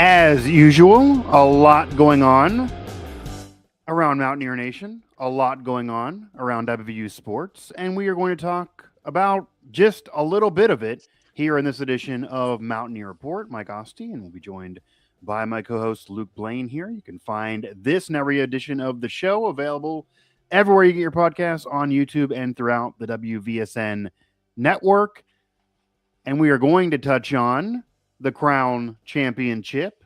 As usual, a lot going on around Mountaineer Nation, a lot going on around WVU sports, and we are going to talk about just a little bit of it here in this edition of Mountaineer Report. Mike Asti, and we'll be joined by my co-host Luke Blain here. You can find this and every edition of the show available everywhere you get your podcasts, on YouTube and throughout the WVSN network. And we are going to touch on the Crown Championship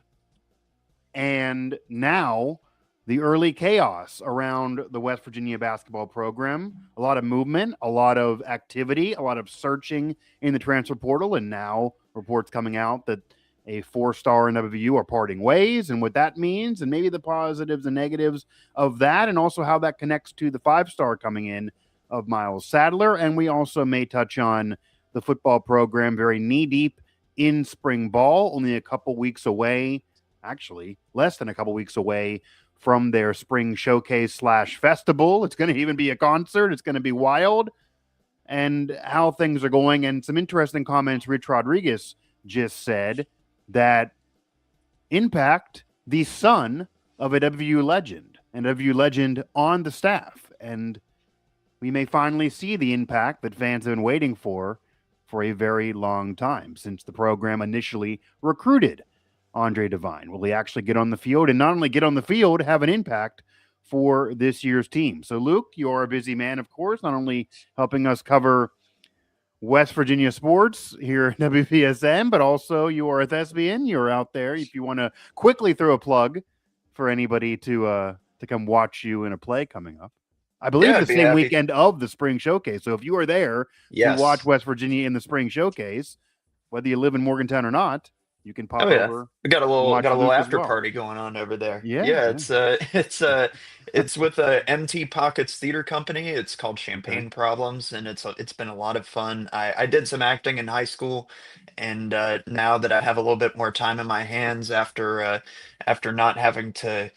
and now the early chaos around the West Virginia basketball program. A lot of movement, a lot of activity, a lot of searching in the transfer portal, and now reports coming out that a four-star in WVU are parting ways and what that means, and maybe the positives and negatives of that, and also how that connects to the five-star coming in of Miles Sadler. And we also may touch on the football program, very knee-deep in spring ball, only a couple weeks away, actually less than a couple weeks away from their spring showcase / festival. It's going to even be a concert. It's going to be wild. And how things are going, and some interesting comments Rich Rodriguez just said that impact the son of a WVU legend, and WVU legend on the staff. And we may finally see the impact that fans have been waiting for a very long time, since the program initially recruited Andre Devine. Will he actually get on the field, and not only get on the field, have an impact for this year's team? So, Luke, you're a busy man, of course, not only helping us cover West Virginia sports here at WVSN, but also you are a thespian. You're out there. If you want to quickly throw a plug for anybody to come watch you in a play coming up. I believe the same weekend of the spring showcase. So if you are there to watch West Virginia in the spring showcase, whether you live in Morgantown or not, you can pop over. We got a little after party going on over there. Yeah. It's with MT Pockets Theater Company. It's called Champagne Problems, and it's been a lot of fun. I did some acting in high school, and now that I have a little bit more time in my hands after not having to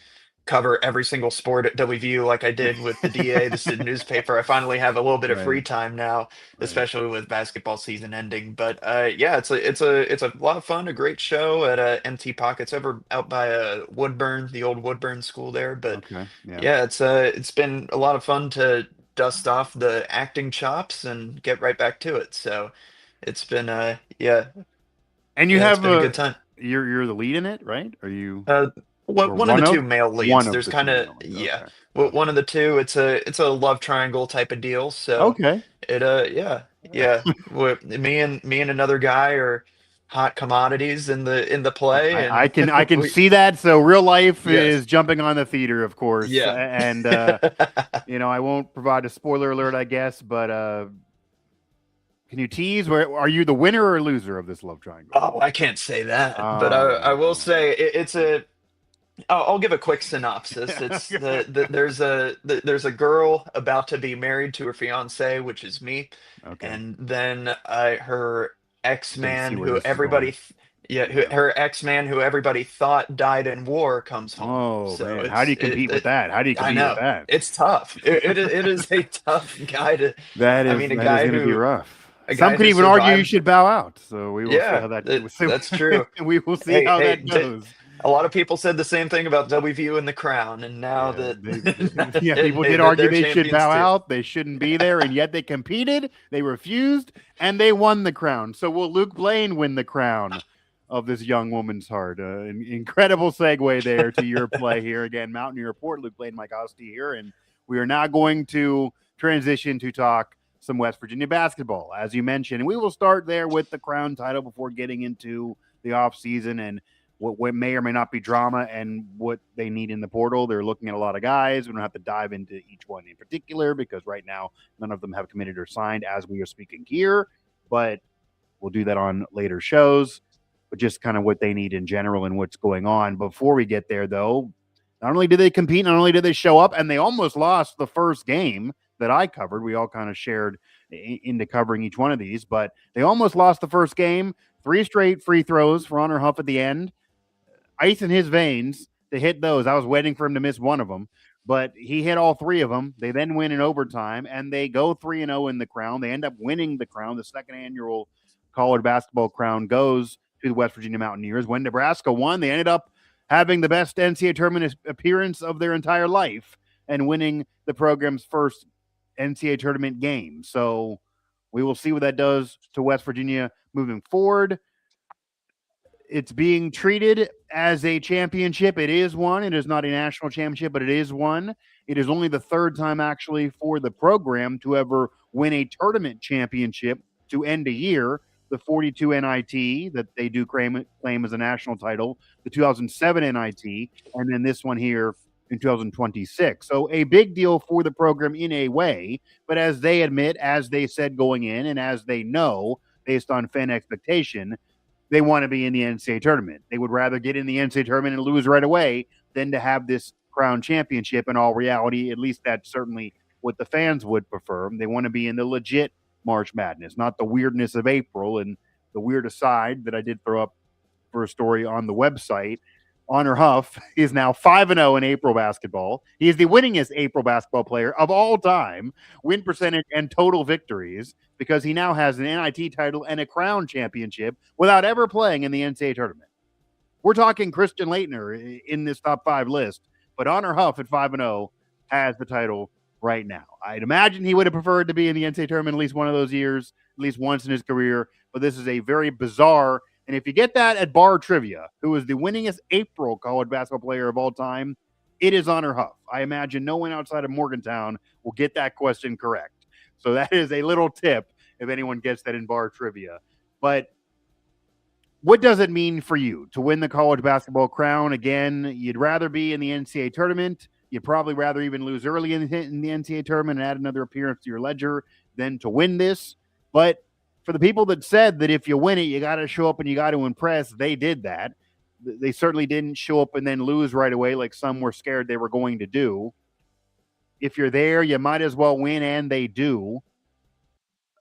cover every single sport at WVU like I did with the DA, the student newspaper, I finally have a little bit of free time now, especially with basketball season ending. But it's a lot of fun, a great show at MT Pockets over out by Woodburn, the old Woodburn school there. But it's been a lot of fun to dust off the acting chops and get right back to it. So it's been and you have it's been a good time. You're the lead in it, right? Are you one of the two male leads? There's kind of one of the two. It's a love triangle type of deal. So me and another guy are hot commodities in the play. And I can see that. So real life is jumping on the theater, of course. Yeah. And I won't provide a spoiler alert, I guess, but can you tease are you the winner or loser of this love triangle? Oh, I can't say that, but I will say I'll give a quick synopsis. It's there's a girl about to be married to her fiance, which is me, and then her ex-man who everybody thought died in war comes home. Oh, so man. How do you compete with that? How do you compete with that? It's tough. It is a tough guy to. That is going to be rough. Some could even argue you should bow out. So we will see how that goes. That's true. We will see how that goes. A lot of people said the same thing about WVU and the Crown, and now people did argue they should bow out. They shouldn't be there, and yet they competed. They refused, and they won the crown. So will Luke Blain win the crown of this young woman's heart? Incredible segue there to your play here. Again, Mountaineer Report, Luke Blain, Mike Asti here, and we are now going to transition to talk some West Virginia basketball, as you mentioned. And we will start there with the crown title before getting into the offseason and what may or may not be drama and what they need in the portal. They're looking at a lot of guys. We don't have to dive into each one in particular because right now none of them have committed or signed as we are speaking here, but we'll do that on later shows. But just kind of what they need in general and what's going on. Before we get there, though, not only did they compete, not only did they show up, and they almost lost the first game that I covered. We all kind of shared into covering each one of these, but they almost lost the first game. 3 straight free throws for Honor Huff at the end. Ice in his veins to hit those. I was waiting for him to miss one of them, but he hit all 3 of them. They then win in overtime, and they go 3-0 in the crown. They end up winning the crown. The second annual college basketball crown goes to to the West Virginia Mountaineers. When Nebraska won, they ended up having the best NCAA tournament appearance of their entire life and winning the program's first NCAA tournament game. So we will see what that does to West Virginia moving forward. It's being treated as a championship. It is one. It is not a national championship, but it is one. It is only the third time, actually, for the program to ever win a tournament championship to end a year. The 42 NIT that they do claim as a national title, the 2007 NIT, and then this one here in 2026. So a big deal for the program in a way, but as they admit, as they said going in, and as they know based on fan expectation, they want to be in the NCAA tournament. They would rather get in the NCAA tournament and lose right away than to have this crown championship. In all reality, at least that's certainly what the fans would prefer. They want to be in the legit March Madness, not the weirdness of April. And the weird aside that I did throw up for a story on the website, Honor Huff is now 5-0 in April basketball. He is the winningest April basketball player of all time, win percentage and total victories, because he now has an NIT title and a crown championship without ever playing in the NCAA tournament. We're talking Christian Laettner in this top 5 list, but Honor Huff at 5-0 has the title right now. I'd imagine he would have preferred to be in the NCAA tournament at least one of those years, at least once in his career, but this is a very bizarre. And if you get that at Bar Trivia, who is the winningest April college basketball player of all time, it is Honor Huff. I imagine no one outside of Morgantown will get that question correct. So that is a little tip if anyone gets that in Bar Trivia. But what does it mean for you to win the college basketball crown? Again, you'd rather be in the NCAA tournament. You'd probably rather even lose early in the NCAA tournament and add another appearance to your ledger than to win this. But for the people that said that if you win it, you got to show up and you got to impress, they did that. They certainly didn't show up and then lose right away like some were scared they were going to do. If you're there, you might as well win, and they do.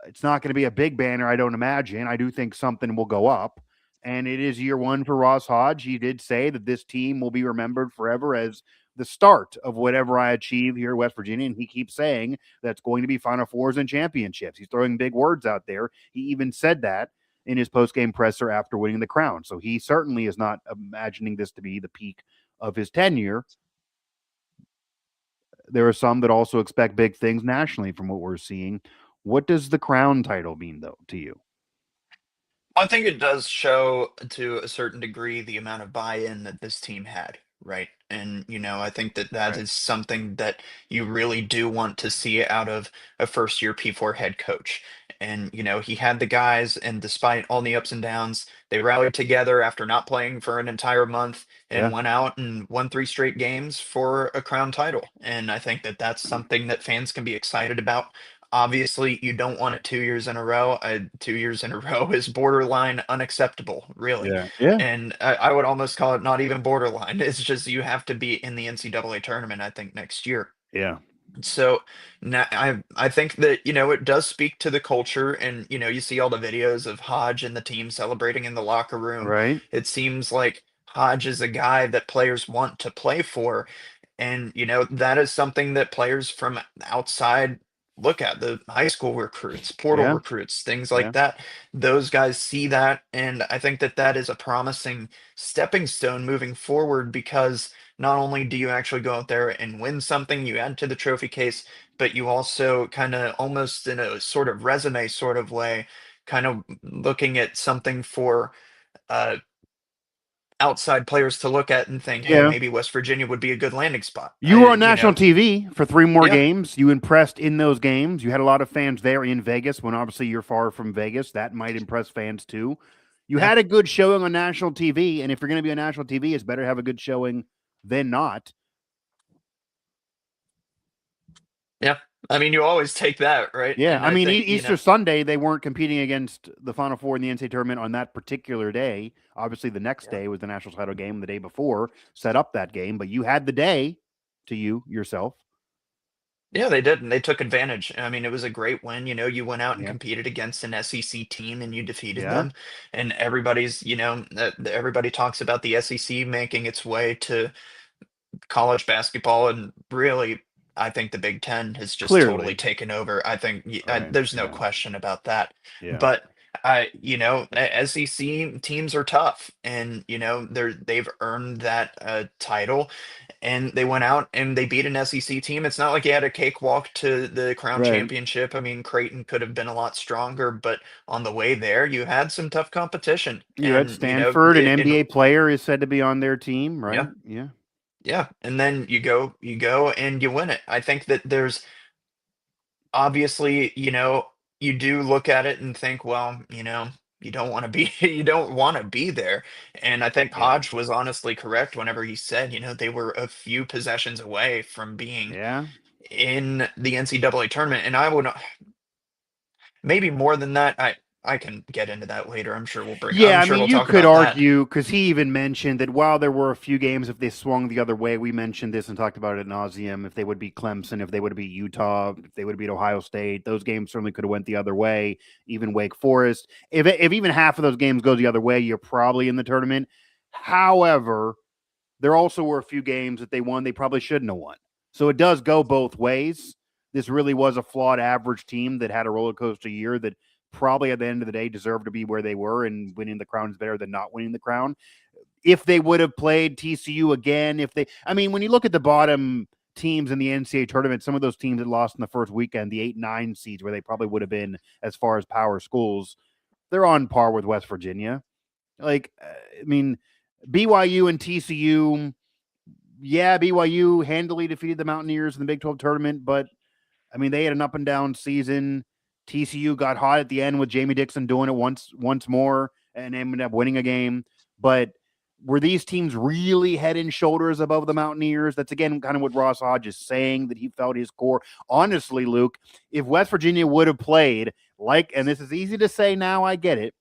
It's not going to be a big banner, I don't imagine. I do think something will go up. And it is year one for Ross Hodge. He did say that this team will be remembered forever as the start of whatever I achieve here at West Virginia. And he keeps saying that's going to be Final Fours and championships. He's throwing big words out there. He even said that in his post-game presser after winning the crown. So he certainly is not imagining this to be the peak of his tenure. There are some that also expect big things nationally from what we're seeing. What does the crown title mean, though, to you? I think it does show to a certain degree the amount of buy-in that this team had, right? And, I think that that Right. is something that you really do want to see out of a first-year P4 head coach. And, he had the guys, and despite all the ups and downs, they rallied together after not playing for an entire month and Yeah. went out and won 3 straight games for a crown title. And I think that that's something that fans can be excited about. Obviously, you don't want it 2 years in a row. 2 years in a row is borderline unacceptable, really. Yeah. Yeah. And I would almost call it not even borderline. It's just you have to be in the NCAA tournament, I think, next year. Yeah. So now I think that, it does speak to the culture, and, you see all the videos of Hodge and the team celebrating in the locker room. Right. It seems like Hodge is a guy that players want to play for. And, that is something that players from outside look at, the high school recruits, portal Yeah. recruits, things Yeah. like that. Those guys see that. And I think that that is a promising stepping stone moving forward, because not only do you actually go out there and win something, you add to the trophy case, but you also kind of almost in a sort of resume sort of way, kind of looking at something for uh, outside players to look at and think, hey, Yeah. maybe West Virginia would be a good landing spot. You were on national TV for 3 more Yeah, games. You impressed in those games. You had a lot of fans there in Vegas when obviously you're far from Vegas. That might impress fans too. You yeah, had a good showing on national TV, and if you're going to be on national TV, it's better to have a good showing than not. yeah. I mean, you always take that, right? Yeah, And I I mean, think, Easter Sunday, they weren't competing against the Final Four in the NCAA tournament on that particular day. Obviously, the next yeah, day was the national title game. The day before set up that game, but you had the day to yourself. yeah, they did, and they took advantage. I mean, it was a great win. You went out and Yeah, competed against an SEC team and you defeated yeah, them. And everybody's, everybody talks about the SEC making its way to college basketball, and really, I think the Big Ten has just totally clearly. taken over. I think Right. there's no Yeah, question about that. yeah, But SEC teams are tough, and they've earned that title, and they went out and they beat an SEC team. It's not like you had a cakewalk to the Crown Right. Championship. I mean, Creighton could have been a lot stronger, but on the way there, you had some tough competition, You had and Stanford, an NBA player is said to be on their team, yeah, right? Yeah. yeah, and then you go and you win it. I think that there's obviously, you do look at it and think, well, you don't want to be you don't want to be there. And I think Yeah. Hodge was honestly correct whenever he said, they were a few possessions away from being Yeah. in the NCAA tournament. And I would maybe more than that. I can get into that later. Yeah, I'm I sure mean, we'll you talk could about that. argue because he even mentioned that while there were a few games, if they swung the other way, we mentioned this and talked about it ad nauseum. If they would beat Clemson, if they would beat Utah, if they would beat Ohio State, those games certainly could have went the other way. Even Wake Forest. If even half of those games go the other way, you're probably in the tournament. However, there also were a few games that they won they probably shouldn't have won. So it does go both ways. This really was a flawed average team that had a roller coaster year that probably at the end of the day deserved to be where they were, and winning the crown is better than not winning the crown. If they would have played TCU again, I mean, when you look at the bottom teams in the NCAA tournament, some of those teams that lost in the first weekend, the 8-9 seeds where they probably would have been as far as power schools, they're on par with West Virginia. I mean, BYU and TCU, yeah, BYU handily defeated the Mountaineers in the Big 12 tournament, but I mean, they had an up and down season. TCU got hot at the end with Jamie Dixon doing it once more and ended up winning a game. But were these teams really head and shoulders above the Mountaineers? That's again kind of what Ross Hodge is saying, that he felt his core. Honestly, Luke, if West Virginia would have played and this is easy to say now, I get it,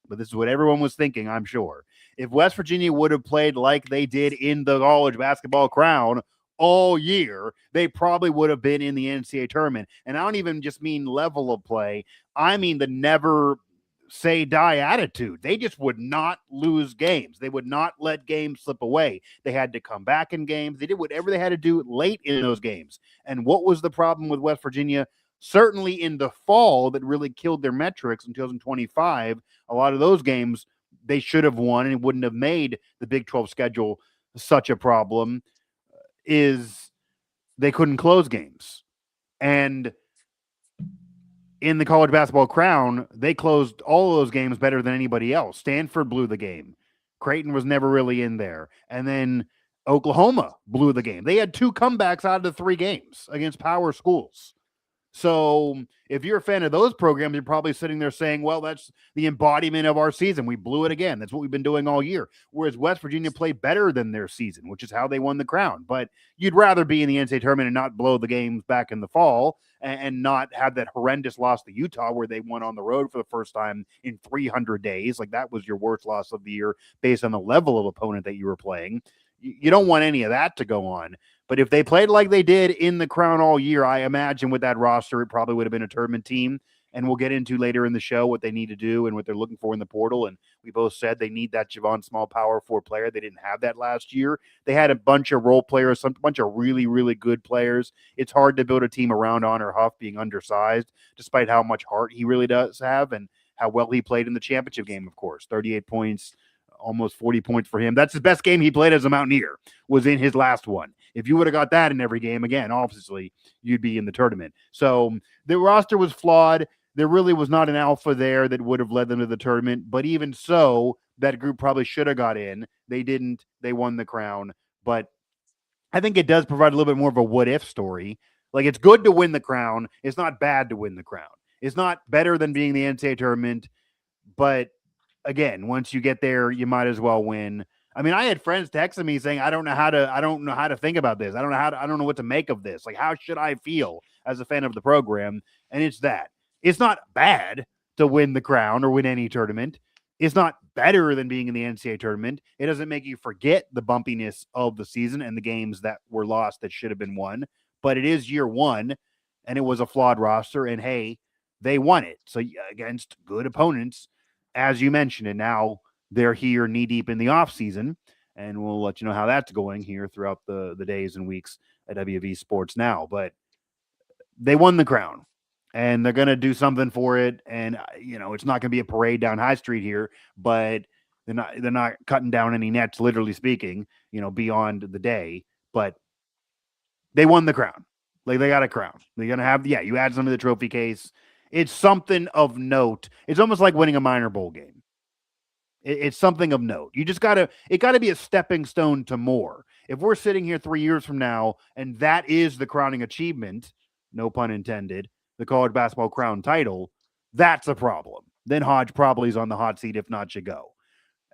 but this is what everyone was thinking, I'm sure. If West Virginia would have played like they did in the college basketball crown all year, they probably would have been in the NCAA tournament. And I don't even just mean level of play, I mean the never say die attitude. They just would not lose games. They would not let games slip away. They had to come back in games. They did whatever they had to do late in those games. And what was the problem with West Virginia? Certainly in the fall, that really killed their metrics in 2025. A lot of those games they should have won and wouldn't have made the Big 12 schedule such a problem, is they couldn't close games. And in the college basketball crown, they closed all of those games better than anybody else. Stanford blew the game. Creighton was never really in there. And then Oklahoma blew the game. They had 2 comebacks out of the 3 games against power schools. So if you're a fan of those programs, you're probably sitting there saying, well, that's the embodiment of our season. We blew it again. That's what we've been doing all year. Whereas West Virginia played better than their season, which is how they won the crown. But you'd rather be in the NCAA tournament and not blow the games back in the fall and not have that horrendous loss to Utah where they won on the road for the first time in 300 days. Like that was your worst loss of the year based on the level of opponent that you were playing. You don't want any of that to go on. But if they played like they did in the crown all year, I imagine with that roster, it probably would have been a tournament team. And we'll get into later in the show what they need to do and what they're looking for in the portal. And we both said they need that Javon Small power forward player. They didn't have that last year. They had a bunch of role players, a bunch of really, really good players. It's hard to build a team around Honor Huff being undersized, despite how much heart he really does have and how well he played in the championship game, of course. 38 points, almost 40 points for him. That's his best game he played as a Mountaineer, was in his last one. If you would have got that in every game, again, obviously, you'd be in the tournament. So the roster was flawed. There really was not an alpha there that would have led them to the tournament. But even so, that group probably should have got in. They didn't. They won the crown. But I think it does provide a little bit more of a what if story. Like, it's good to win the crown. It's not bad to win the crown. It's not better than being the NCAA tournament. But again, once you get there, you might as well win. I mean, I had friends texting me saying, I don't know how to think about this. I don't know what to make of this. Like, how should I feel as a fan of the program? And it's that. It's not bad to win the crown or win any tournament. It's not better than being in the NCAA tournament. It doesn't make you forget the bumpiness of the season and the games that were lost that should have been won. But it is year one, and it was a flawed roster. And hey, they won it. So against good opponents, as you mentioned, and now they're here knee deep in the off season, and we'll let you know how that's going here throughout the days and weeks at WV Sports now. But they won the crown, and they're going to do something for it. And it's not going to be a parade down High Street here, but they're not cutting down any nets, literally speaking, beyond the day. But they won the crown. Like, they got a crown. They're going to have, you add some to the trophy case. It's something of note. It's almost like winning a minor bowl game. It's something of note. You just it got to be a stepping stone to more. If we're sitting here 3 years from now and that is the crowning achievement, no pun intended, the college basketball crown title, that's a problem. Then Hodge probably is on the hot seat, if not should go.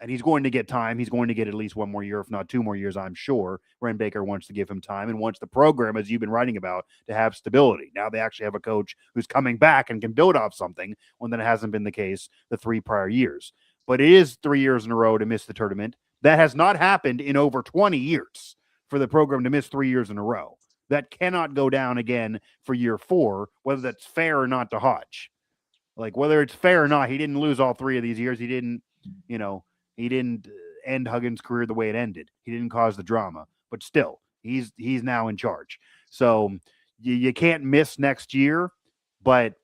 And he's going to get time. He's going to get at least one more year, if not 2 more years, I'm sure. Ren Baker wants to give him time and wants the program, as you've been writing about, to have stability. Now they actually have a coach who's coming back and can build off something when that hasn't been the case the 3 prior years. But it is 3 years in a row to miss the tournament. That has not happened in over 20 years for the program to miss 3 years in a row. That cannot go down again for year 4, whether that's fair or not to Hodge. Like, whether it's fair or not, he didn't lose all 3 of these years. He didn't end Huggins' career the way it ended. He didn't cause the drama. But still, he's now in charge. So you can't miss next year, but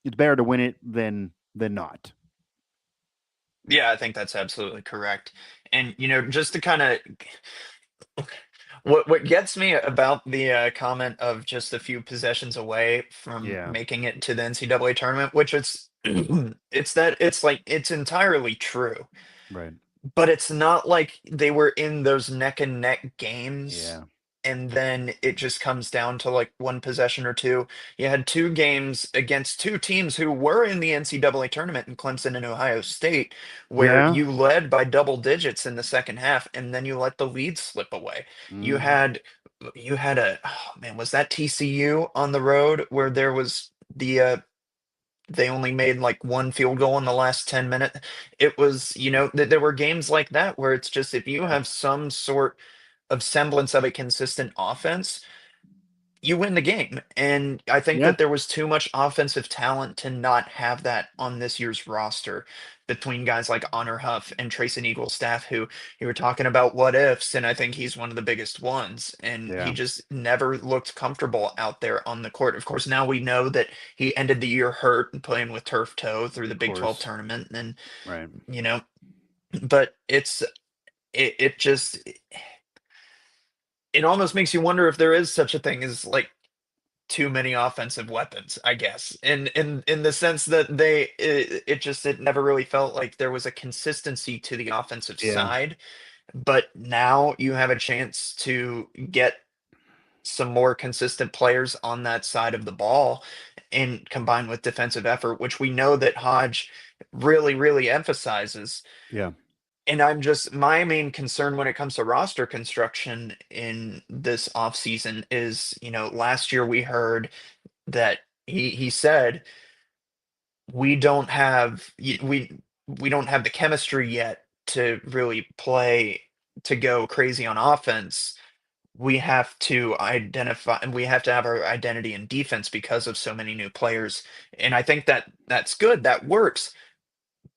it's better to win it than not. Yeah, I think that's absolutely correct. And just to kind of what gets me about the comment of just a few possessions away from Yeah, making it to the NCAA tournament, which it's it's entirely true, right. but it's not like they were in those neck and neck games Yeah, and then it just comes down to like one possession or two. You had 2 games against 2 teams who were in the NCAA tournament in Clemson and Ohio State, where yeah. you led by double digits in the second half and then you let the lead slip away. You Mm-hmm. had you had a oh man, was that TCU on the road where there was they only made like 1 field goal in the last 10 minutes. It was, there were games like that where it's just if you Yeah, have some sort of semblance of a consistent offense, you win the game. And I think yeah, that there was too much offensive talent to not have that on this year's roster between guys like Honor Huff and Trayson Eaglestaff, who you were talking about what ifs, and I think he's one of the biggest ones. And he yeah. just never looked comfortable out there on the court. Of course, now we know that he ended the year hurt and playing with turf toe through the Of Big 12 course, tournament. And, right. you know, but it just it almost makes you wonder if there is such a thing as like too many offensive weapons, I guess. In the sense that it never really felt like there was a consistency to the offensive Yeah, side. But now you have a chance to get some more consistent players on that side of the ball and combined with defensive effort, which we know that Hodge really, really emphasizes. yeah, And my main concern when it comes to roster construction in this offseason is, last year we heard that he said we don't have we don't have the chemistry yet to really play to go crazy on offense. We have to identify and we have to have our identity in defense because of so many new players. And I think that that's good. That works.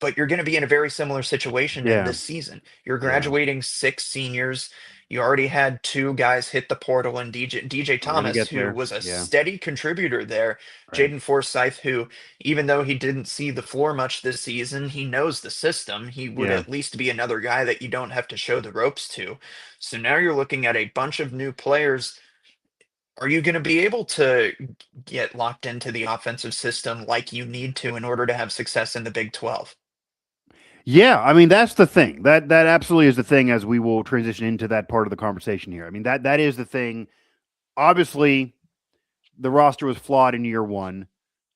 But you're going to be in a very similar situation in yeah, this season. You're yeah. graduating 6 seniors. You already had 2 guys hit the portal, and DJ We're gonna Thomas, get who there. was a Yeah, steady contributor there. right. Jaden Forsyth, who, even though he didn't see the floor much this season, he knows the system. He would Yeah, at least be another guy that you don't have to show the ropes to. So now you're looking at a bunch of new players. Are you going to be able to get locked into the offensive system like you need to in order to have success in the Big 12? yeah. I mean, that's the thing. That absolutely is the thing. As we will transition into that part of the conversation here. I mean, that is the thing. Obviously, the roster was flawed in year 1.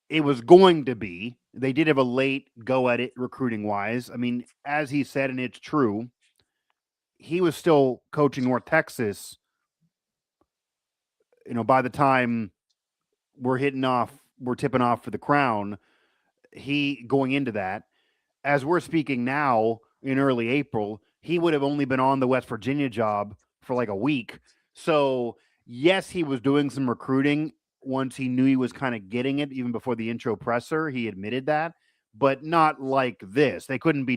It was going to be. They did have a late go at it recruiting wise. I mean, as he said, and it's true, he was still coaching North Texas. By the time we're tipping off for the crown. He going into that, as we're speaking now in early April, he would have only been on the West Virginia job for like a week. So yes, he was doing some recruiting once he knew he was kind of getting it, even before the intro presser. He admitted that, but not like this. They couldn't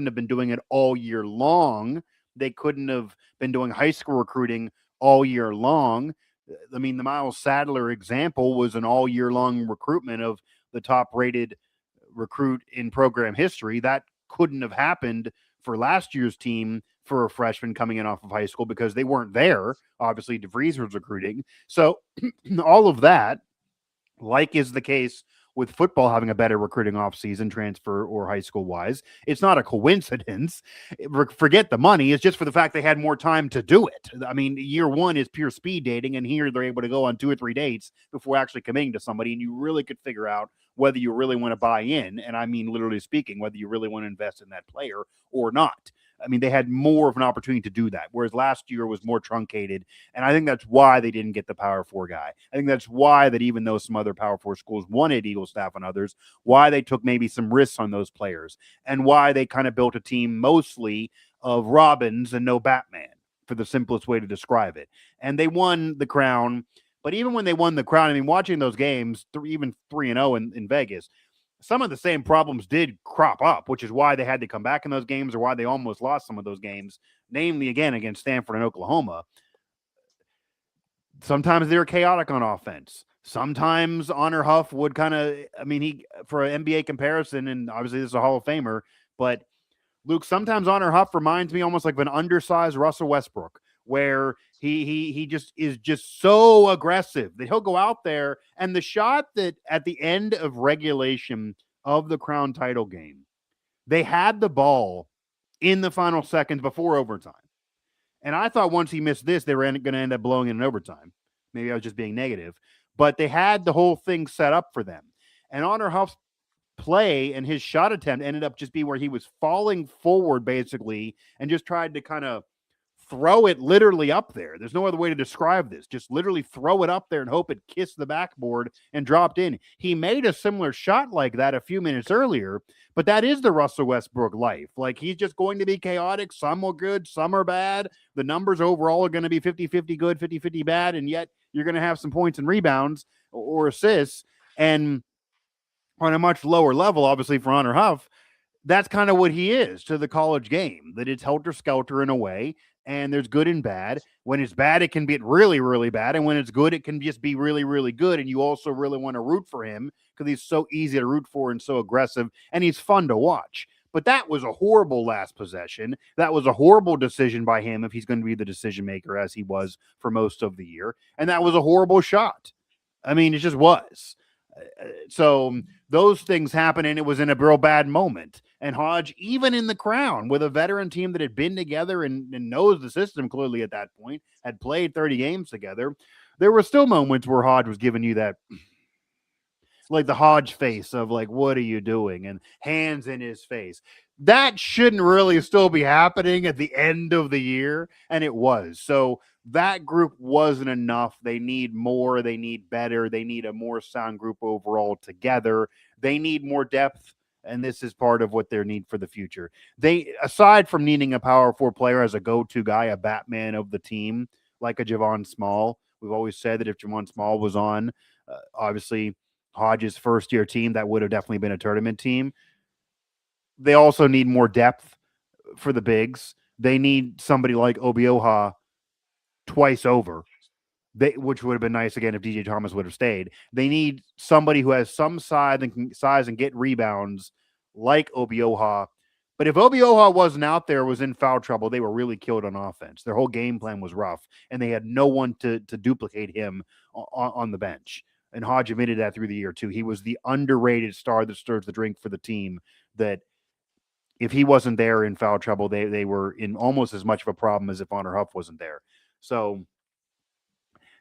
have been doing it all year long. They couldn't have been doing high school recruiting all year long I mean, the Miles Sadler example was an all year long recruitment of the top rated recruit in program history. That couldn't have happened for last year's team for a freshman coming in off of high school because they weren't there. Obviously, DeVries was recruiting. So all of that, like is the case with football having a better recruiting offseason, transfer or high school wise. It's not a coincidence. Forget the money. It's just for the fact they had more time to do it. I mean, year one is pure speed dating, and here they're able to go on 2 or 3 dates before actually committing to somebody, and you really could figure out whether you really want to buy in, and I mean literally speaking, whether you really want to invest in that player or not. I mean, they had more of an opportunity to do that, whereas last year was more truncated. And I think that's why they didn't get the Power 4 guy. I think that's why that even though some other Power 4 schools wanted Eagle staff and others, why they took maybe some risks on those players and why they kind of built a team mostly of Robins and no Batman, for the simplest way to describe it. And they won the crown. But even when they won the crown, I mean, watching those games, even 3-0 in Vegas, some of the same problems did crop up, which is why they had to come back in those games or why they almost lost some of those games, namely, again, against Stanford and Oklahoma. Sometimes they were chaotic on offense. Sometimes Honor Huff would kind of, I mean, he, for an NBA comparison, and obviously this is a Hall of Famer, but Luke, sometimes Honor Huff reminds me almost like of an undersized Russell Westbrook, where he just is just so aggressive that he'll go out there, and the shot that at the end of regulation of the crown title game, they had the ball in the final seconds before overtime. And I thought once he missed this, they were going to end up blowing it in overtime. Maybe I was just being negative, but they had the whole thing set up for them. And Honor Huff's play and his shot attempt ended up just being where he was falling forward basically and just tried to kind of throw it literally up there. There's no other way to describe this. Just literally throw it up there and hope it kissed the backboard and dropped in. He made a similar shot like that a few minutes earlier, but that is the Russell Westbrook life. Like, he's just going to be chaotic. Some are good, some are bad. The numbers overall are going to be 50-50 good, 50-50 bad, and yet you're going to have some points and rebounds or assists. And on a much lower level, obviously, for Honor Huff, that's kind of what he is to the college game, that it's helter-skelter in a way, and there's good and bad. When it's bad, it can be really, really bad, and when it's good, it can just be really, really good, and you also really want to root for him because he's so easy to root for and so aggressive, and he's fun to watch. But that was a horrible last possession. That was a horrible decision by him if he's going to be the decision maker, as he was for most of the year, and that was a horrible shot. I mean, it just was. So those things happen, and it was in a real bad moment. And Hodge, even in the crown, with a veteran team that had been together and knows the system clearly at that point, had played 30 games together, there were still moments where Hodge was giving you that, like the Hodge face of like, what are you doing? And hands in his face. That shouldn't really still be happening at the end of the year, and it was. So that group wasn't enough. They need more. They need better. They need a more sound group overall together. They need more depth, and this is part of what their need for the future. They, aside from needing a power 4 player as a go-to guy, a Batman of the team, like a Javon Small. We've always said that if Javon Small was on, obviously Hodge's first-year team, that would have definitely been a tournament team. They also need more depth for the bigs. They need somebody like Obioha twice over, which would have been nice again if DJ Thomas would have stayed. They need somebody who has some size and get rebounds like Obioha. But if Obioha wasn't out there, was in foul trouble, they were really killed on offense. Their whole game plan was rough, and they had no one to duplicate him on the bench. And Hodge admitted that through the year, too. He was the underrated star that stirs the drink for the team, that if he wasn't there in foul trouble, they were in almost as much of a problem as if Honor Huff wasn't there. So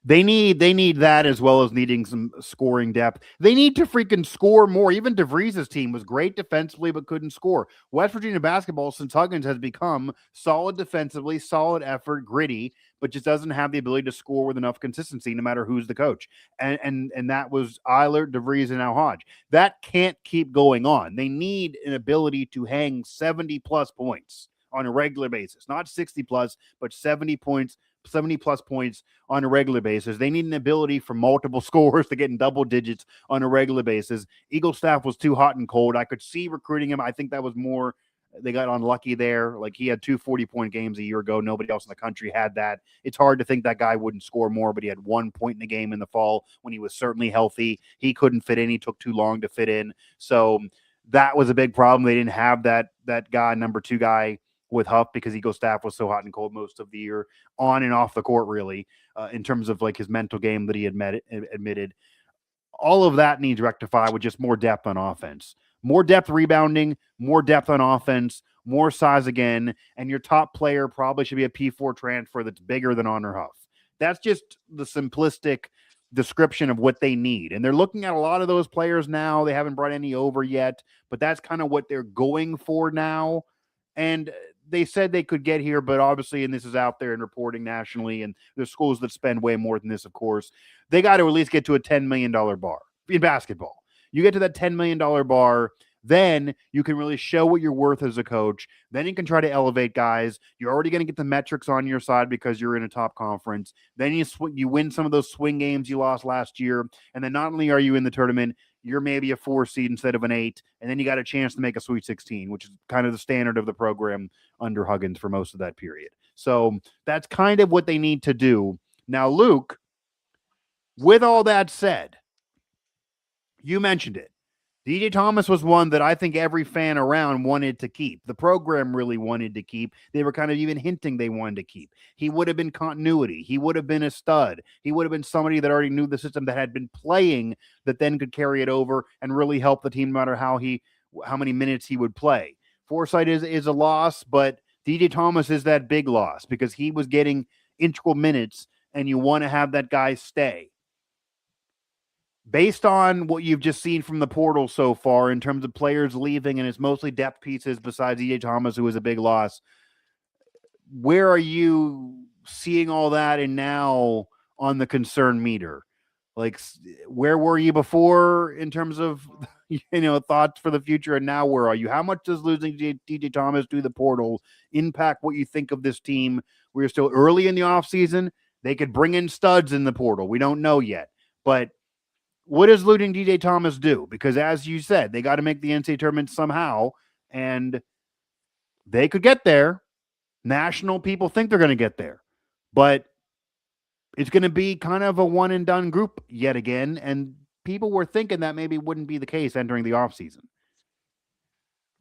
they need that, as well as needing some scoring depth. They need to freaking score more. Even DeVries' team was great defensively, but couldn't score. West Virginia basketball, since Huggins, has become solid defensively, solid effort, gritty, but just doesn't have the ability to score with enough consistency, no matter who's the coach. And that was Eilert, DeVries, and now Hodge. That can't keep going on. They need an ability to hang 70-plus points on a regular basis, not 60-plus, but 70-plus points on a regular basis. They need an ability for multiple scores to get in double digits on a regular basis. Eagle staff was too hot and cold. I could see recruiting him. I think that was more They got unlucky there. Like he had 2 40-point games a year ago. Nobody else in the country had that. It's hard to think that guy wouldn't score more, but he had 1 point in the game in the fall when he was certainly healthy. He couldn't fit in. He took too long to fit in. So that was a big problem. They didn't have that guy, number two guy with Huff because Eagle staff was so hot and cold most of the year, on and off the court, really, in terms of like his mental game that he admitted. All of that needs rectified with just more depth on offense, more depth rebounding, more depth on offense, more size again, and your top player probably should be a P4 transfer that's bigger than Honor Huff. That's just the simplistic description of what they need. And they're looking at a lot of those players now. They haven't brought any over yet, but that's kind of what they're going for now. And they said they could get here, but obviously, and this is out there in reporting nationally, and there's schools that spend way more than this, of course. They got to at least get to a $10 million bar in basketball. You get to that $10 million bar, then you can really show what you're worth as a coach. Then you can try to elevate guys. You're already going to get the metrics on your side because you're in a top conference. Then you win some of those swing games you lost last year. And then not only are you in the tournament, you're maybe a 4 seed instead of an 8. And then you got a chance to make a Sweet 16, which is kind of the standard of the program under Huggins for most of that period. So that's kind of what they need to do. Now, Luke, with all that said, you mentioned it. DJ Thomas was one that I think every fan around wanted to keep. The program really wanted to keep. They were kind of even hinting they wanted to keep. He would have been continuity. He would have been a stud. He would have been somebody that already knew the system, that had been playing, that then could carry it over and really help the team no matter how many minutes he would play. Forsythe is a loss, but DJ Thomas is that big loss because he was getting integral minutes, and you want to have that guy stay. Based on what you've just seen from the portal so far in terms of players leaving, and it's mostly depth pieces besides E.J. Thomas, who was a big loss, where are you seeing all that and now on the concern meter? Like, where were you before in terms of, thoughts for the future, and now where are you? How much does losing DJ Thomas to the portal impact what you think of this team? We're still early in the offseason. They could bring in studs in the portal. We don't know yet. But what does losing DJ Thomas do? Because as you said, they got to make the NCAA tournament somehow, and they could get there. National people think they're going to get there, but it's going to be kind of a one and done group yet again. And people were thinking that maybe wouldn't be the case entering the offseason.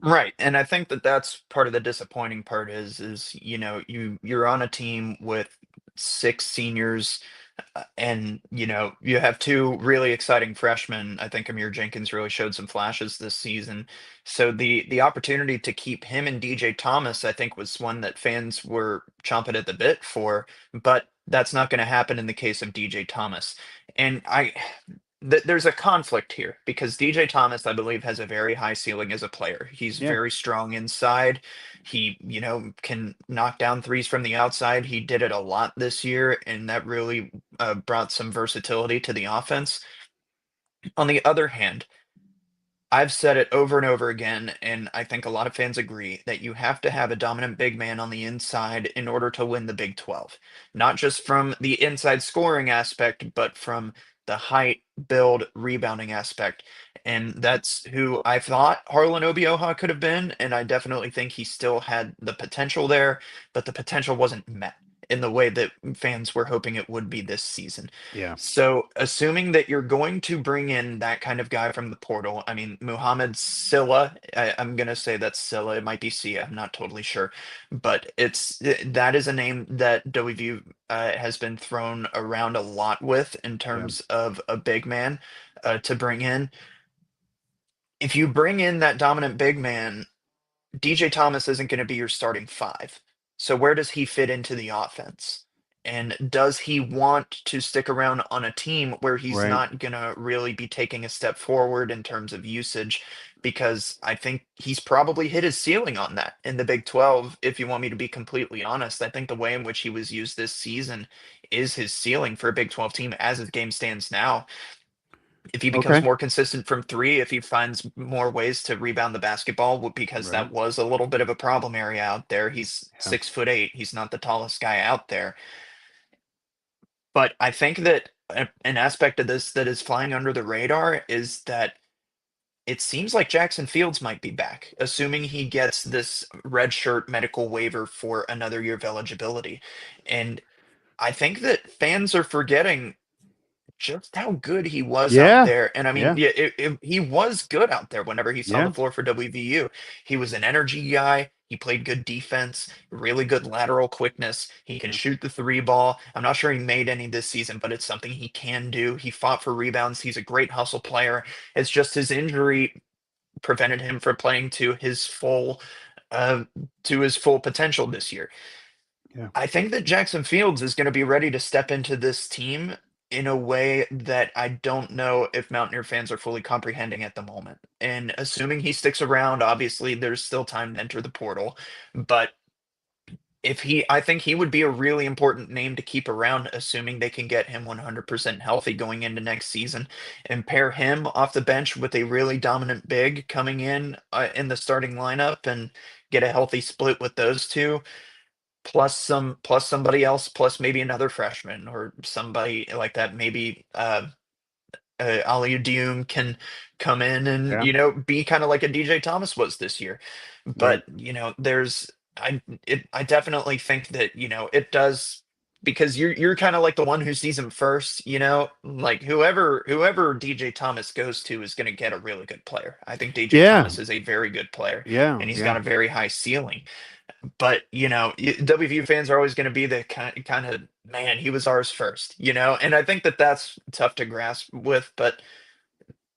Right, and I think that that's part of the disappointing part is you're on a team with 6 seniors, and you have two really exciting freshmen. I think Amir Jenkins really showed some flashes this season. So the opportunity to keep him and DJ Thomas, I think, was one that fans were chomping at the bit for, but that's not going to happen in the case of DJ Thomas. And there's a conflict here because DJ Thomas, I believe, has a very high ceiling as a player. He's Yeah. very strong inside. He, can knock down threes from the outside. He did it a lot this year, and that really brought some versatility to the offense. On the other hand, I've said it over and over again, and I think a lot of fans agree that you have to have a dominant big man on the inside in order to win the Big 12. Not just from the inside scoring aspect, but from the height, build, rebounding aspect. And that's who I thought Harlan Obioha could have been, and I definitely think he still had the potential there, but the potential wasn't met in the way that fans were hoping it would be this season. Yeah. So, assuming that you're going to bring in that kind of guy from the portal, I mean, Muhammad Silla, I'm going to say that's Silla. It might be Sia. I'm not totally sure. But that is a name that WVU has been thrown around a lot with in Yeah. terms of a big man to bring in. If you bring in that dominant big man, DJ Thomas isn't going to be your starting five. So where does he fit into the offense? And does he want to stick around on a team where he's Right. not going to really be taking a step forward in terms of usage? Because I think he's probably hit his ceiling on that in the Big 12. If you want me to be completely honest, I think the way in which he was used this season is his ceiling for a Big 12 team as his game stands now. If he becomes Okay. more consistent from three, if he finds more ways to rebound the basketball, because Right. that was a little bit of a problem area out there. He's Yeah. 6'8". He's not the tallest guy out there. But I think that an aspect of this that is flying under the radar is that it seems like Jackson Fields might be back, assuming he gets this redshirt medical waiver for another year of eligibility. And I think that fans are forgetting just how good he was out Yeah. there. And I mean, Yeah. yeah, he was good out there whenever he saw the Yeah. floor for WVU. He was an energy guy. He played good defense, really good lateral quickness. He can Yeah. shoot the three ball. I'm not sure he made any this season, but it's something he can do. He fought for rebounds. He's a great hustle player. It's just his injury prevented him from playing uh, to his full potential this year. Yeah. I think that Jackson Fields is going to be ready to step into this team in a way that I don't know if Mountaineer fans are fully comprehending at the moment. And assuming he sticks around, obviously there's still time to enter the portal, but I think he would be a really important name to keep around, assuming they can get him 100% healthy going into next season, and pair him off the bench with a really dominant big coming in the starting lineup, and get a healthy split with those two, plus somebody else, plus maybe another freshman or somebody like that. Maybe Ali Dioum can come in and Yeah. be kind of like a DJ Thomas was this year. Right. But there's I definitely think that it does, because you're kind of like the one who sees him first. Like whoever DJ Thomas goes to is going to get a really good player. I think DJ Yeah. Thomas is a very good player, Yeah. and he's got Yeah. a very high ceiling. But WVU fans are always going to be the kind of, man, he was ours first, and I think that that's tough to grasp with, but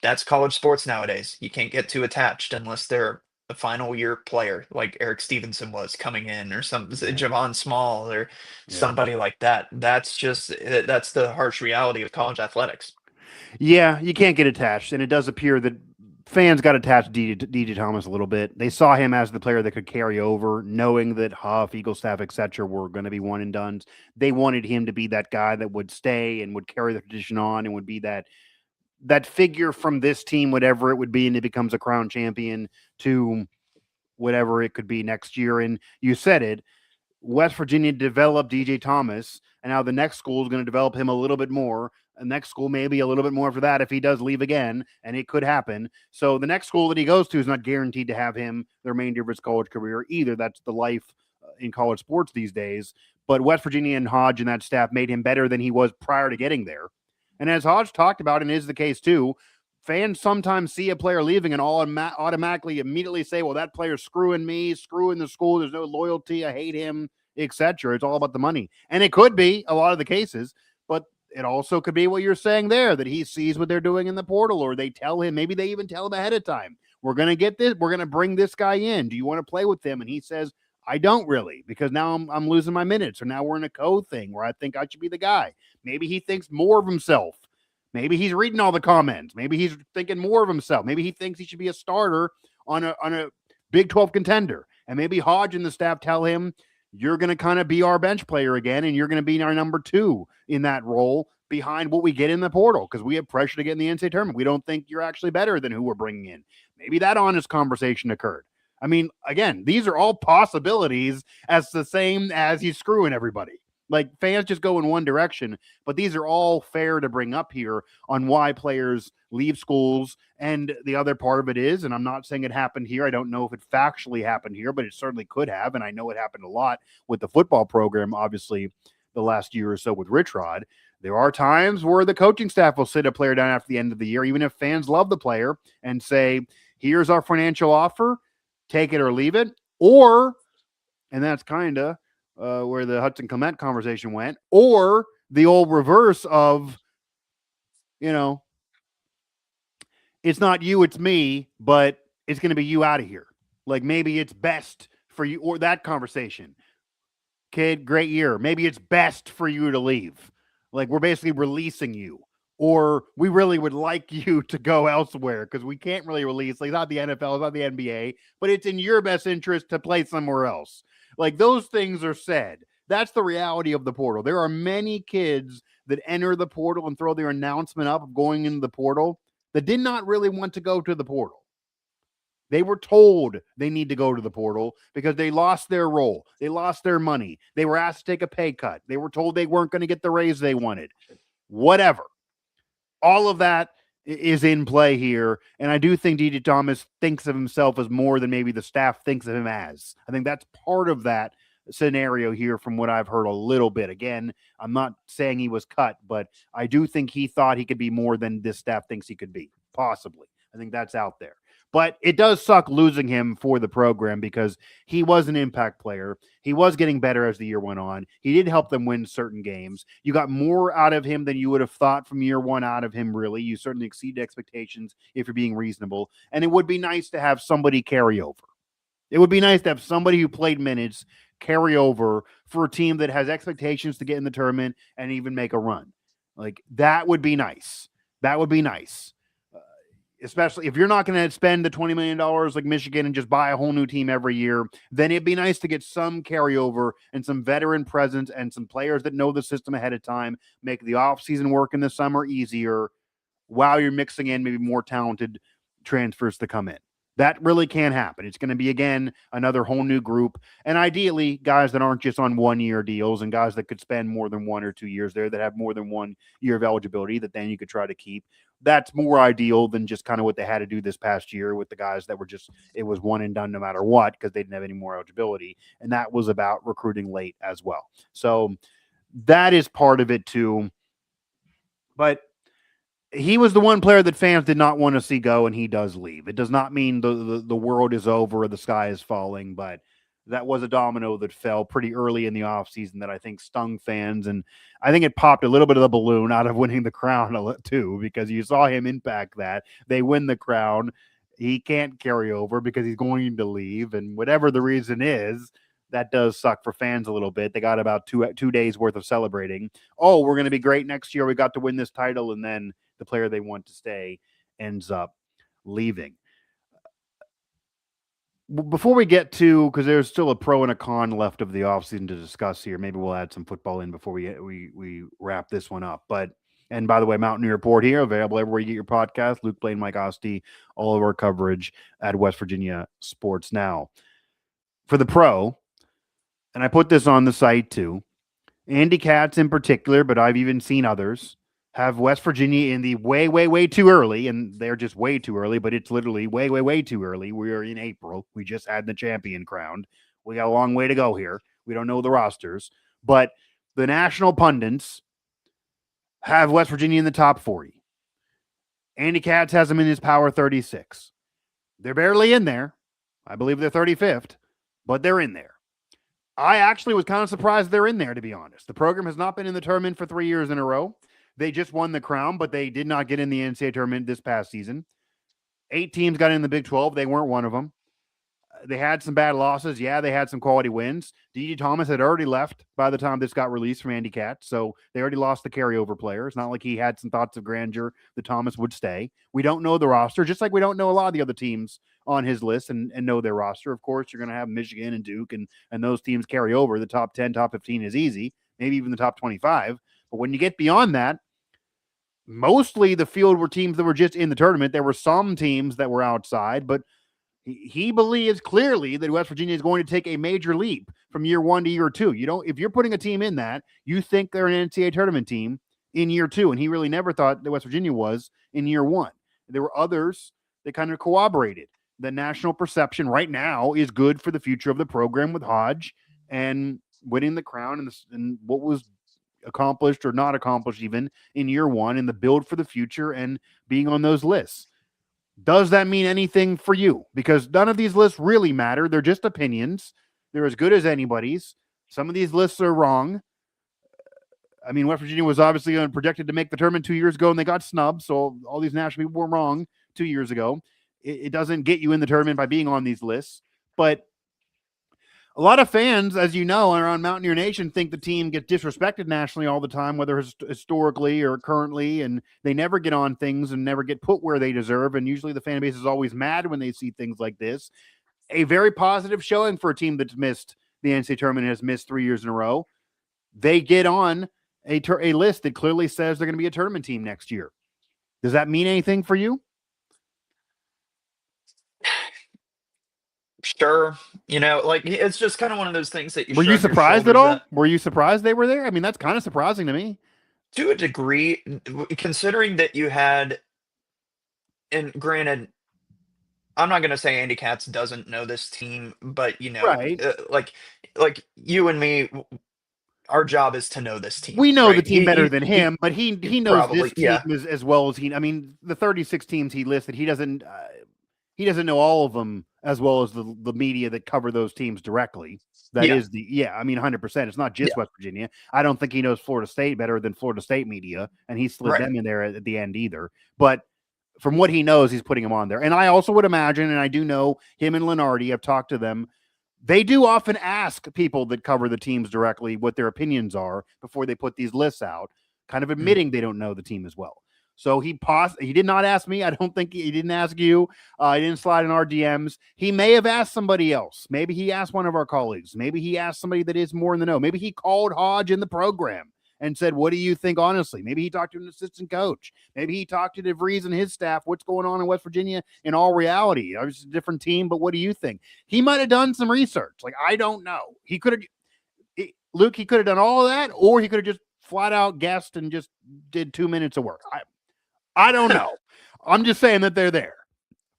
that's college sports nowadays. You can't get too attached unless they're a final year player like Eric Stevenson was coming in, or some Yeah. Javon Small, or Yeah. somebody like that. That's the harsh reality of college athletics. Yeah, you can't get attached, and it does appear that fans got attached to DJ Thomas a little bit. They saw him as the player that could carry over, knowing that Huff, Eaglestaff, etc., were going to be one and dones. They wanted him to be that guy that would stay and would carry the tradition on, and would be that figure from this team, whatever it would be, and it becomes a crown champion to whatever it could be next year. And you said it, West Virginia developed DJ Thomas, and now the next school is going to develop him a little bit more. And next school maybe a little bit more for that if he does leave again, and it could happen. So the next school that he goes to is not guaranteed to have him the remainder of his college career either. That's the life in college sports these days. But West Virginia and Hodge and that staff made him better than he was prior to getting there. And as Hodge talked about, and is the case too, fans sometimes see a player leaving and all automatically immediately say, well, that player's screwing me, screwing the school. There's no loyalty. I hate him, etc. It's all about the money. And it could be a lot of the cases, but it also could be what you're saying there, that he sees what they're doing in the portal, or they tell him, maybe they even tell him ahead of time, we're going to get this, we're going to bring this guy in. Do you want to play with him? And he says, I don't really, because now I'm losing my minutes, or now we're in a thing where I think I should be the guy. Maybe he thinks more of himself. Maybe he's reading all the comments. Maybe he's thinking more of himself. Maybe he thinks he should be a starter on a Big 12 contender. And maybe Hodge and the staff tell him, you're going to kind of be our bench player again, and you're going to be our number 2 in that role behind what we get in the portal, because we have pressure to get in the NCAA tournament. We don't think you're actually better than who we're bringing in. Maybe that honest conversation occurred. I mean, again, these are all possibilities, as the same as he's screwing everybody. Like, fans just go in one direction, but these are all fair to bring up here on why players leave schools. And the other part of it is, and I'm not saying it happened here, I don't know if it factually happened here, but it certainly could have, and I know it happened a lot with the football program, obviously, the last year or so with Rich Rod. There are times where the coaching staff will sit a player down after the end of the year, even if fans love the player, and say, here's our financial offer, take it or leave it. Or, and that's kind of where the Hudson Clement conversation went, or the old reverse of, it's not you, it's me, but it's going to be you out of here. Like, maybe it's best for you, or that conversation. Kid, great year. Maybe it's best for you to leave. Like, we're basically releasing you. Or we really would like you to go elsewhere because we can't really release. Like, it's not the NFL, it's not the NBA, but it's in your best interest to play somewhere else. Like, those things are said. That's the reality of the portal. There are many kids that enter the portal and throw their announcement up of going into the portal that did not really want to go to the portal. They were told they need to go to the portal because they lost their role. They lost their money. They were asked to take a pay cut. They were told they weren't going to get the raise they wanted. Whatever. All of that is in play here. And I do think DJ Thomas thinks of himself as more than maybe the staff thinks of him as. I think that's part of that scenario here from what I've heard a little bit. Again, I'm not saying he was cut, but I do think he thought he could be more than this staff thinks he could be, possibly. I think that's out there. But it does suck losing him for the program because he was an impact player. He was getting better as the year went on. He did help them win certain games. You got more out of him than you would have thought from year one out of him, really. You certainly exceeded expectations if you're being reasonable. And it would be nice to have somebody carry over. It would be nice to have somebody who played minutes carry over for a team that has expectations to get in the tournament and even make a run. Like, that would be nice. That would be nice. Especially if you're not going to spend the $20 million like Michigan and just buy a whole new team every year, then it'd be nice to get some carryover and some veteran presence and some players that know the system ahead of time, make the offseason work in the summer easier while you're mixing in maybe more talented transfers to come in. That really can happen. It's going to be, again, another whole new group. And ideally, guys that aren't just on 1-year deals and guys that could spend more than 1 or 2 years there, that have more than 1 year of eligibility that then you could try to keep. That's more ideal than just kind of what they had to do this past year with the guys that were just, it was one and done no matter what because they didn't have any more eligibility. And that was about recruiting late as well. So that is part of it too. But he was the one player that fans did not want to see go, and he does leave. It does not mean the world is over or the sky is falling, but that was a domino that fell pretty early in the offseason that I think stung fans, and I think it popped a little bit of the balloon out of winning the crown too, because you saw him impact that. They win the crown. He can't carry over because he's going to leave, and whatever the reason is, that does suck for fans a little bit. They got about two days worth of celebrating. Oh, we're going to be great next year. We got to win this title, and then the player they want to stay ends up leaving. Before we get to, because there's still a pro and a con left of the offseason to discuss here. Maybe we'll add some football in before we wrap this one up. But, and by the way, Mountaineer Report here, available everywhere you get your podcast. Luke Blain, Mike Asti, all of our coverage at West Virginia Sports Now. For the pro, and I put this on the site too, Andy Katz in particular, but I've even seen others, have West Virginia in the way, way, way too early, and they're just way too early, but it's literally way, way, way too early. We are in April. We just had the champion crowned. We got a long way to go here. We don't know the rosters, but the national pundits have West Virginia in the top 40. Andy Katz has them in his power 36. They're barely in there. I believe they're 35th, but they're in there. I actually was kind of surprised they're in there, to be honest. The program has not been in the tournament for 3 years in a row. They just won the crown, but they did not get in the NCAA tournament this past season. 8 teams got in the Big 12. They weren't one of them. They had some bad losses. Yeah, they had some quality wins. DJ Thomas had already left by the time this got released from Andy Katz, so they already lost the carryover player. It's not like he had some thoughts of grandeur that Thomas would stay. We don't know the roster, just like we don't know a lot of the other teams on his list and know their roster. Of course, you're going to have Michigan and Duke, and those teams carry over. The top 10, top 15 is easy, maybe even the top 25. But when you get beyond that, mostly the field were teams that were just in the tournament. There were some teams that were outside, but he believes clearly that West Virginia is going to take a major leap from year 1 to year 2. You don't, if you're putting a team in that, you think they're an NCAA tournament team in year 2. And he really never thought that West Virginia was in year 1. There were others that kind of corroborated. The national perception right now is good for the future of the program with Hodge and winning the crown and what was accomplished or not accomplished even in year 1 and the build for the future and being on those lists. Does that mean anything for you? Because none of these lists really matter. They're just opinions. They're as good as anybody's. Some of these lists are wrong. I mean, West Virginia was obviously projected to make the tournament 2 years ago and they got snubbed. So all these national people were wrong 2 years ago. It doesn't get you in the tournament by being on these lists. But a lot of fans, as you know, around Mountaineer Nation think the team gets disrespected nationally all the time, whether historically or currently, and they never get on things and never get put where they deserve. And usually the fan base is always mad when they see things like this. A very positive showing for a team that's missed the NCAA tournament and has missed 3 years in a row. They get on a list that clearly says they're going to be a tournament team next year. Does that mean anything for you? Sure. Like it's just kind of one of those things that you Were you shrug your surprised at shoulders all? at. Were you surprised they were there? I mean, that's kind of surprising to me. To a degree, considering that you had and granted, I'm not gonna say Andy Katz doesn't know this team, but Right. like you and me, our job is to know this team, We know the right? team better than him, but He he knows this probably, team yeah, as well as he. I mean, the 36 teams he listed, he doesn't know all of them as well as the media that cover those teams directly. That yeah, is the yeah. I mean, 100%. It's not just yeah, West Virginia. I don't think he knows Florida State better than Florida State media, and he slid right. them in there at the end either. But from what he knows, he's putting him on there. And I also would imagine, and I do know him and Lenardi. I've talked to them. They do often ask people that cover the teams directly what their opinions are before they put these lists out, kind of Mm, admitting they don't know the team as well. So he did not ask me. I don't think he didn't ask you. He didn't slide in our DMs. He may have asked somebody else. Maybe he asked one of our colleagues. Maybe he asked somebody that is more in the know. Maybe he called Hodge in the program and said, "What do you think honestly?" Maybe he talked to an assistant coach. Maybe he talked to DeVries and his staff. What's going on in West Virginia in all reality? It's a different team, but what do you think? He might have done some research. Like, I don't know. He could have, Luke, he could have done all of that, or he could have just flat out guessed and just did 2 minutes of work. I don't know. I'm just saying that they're there.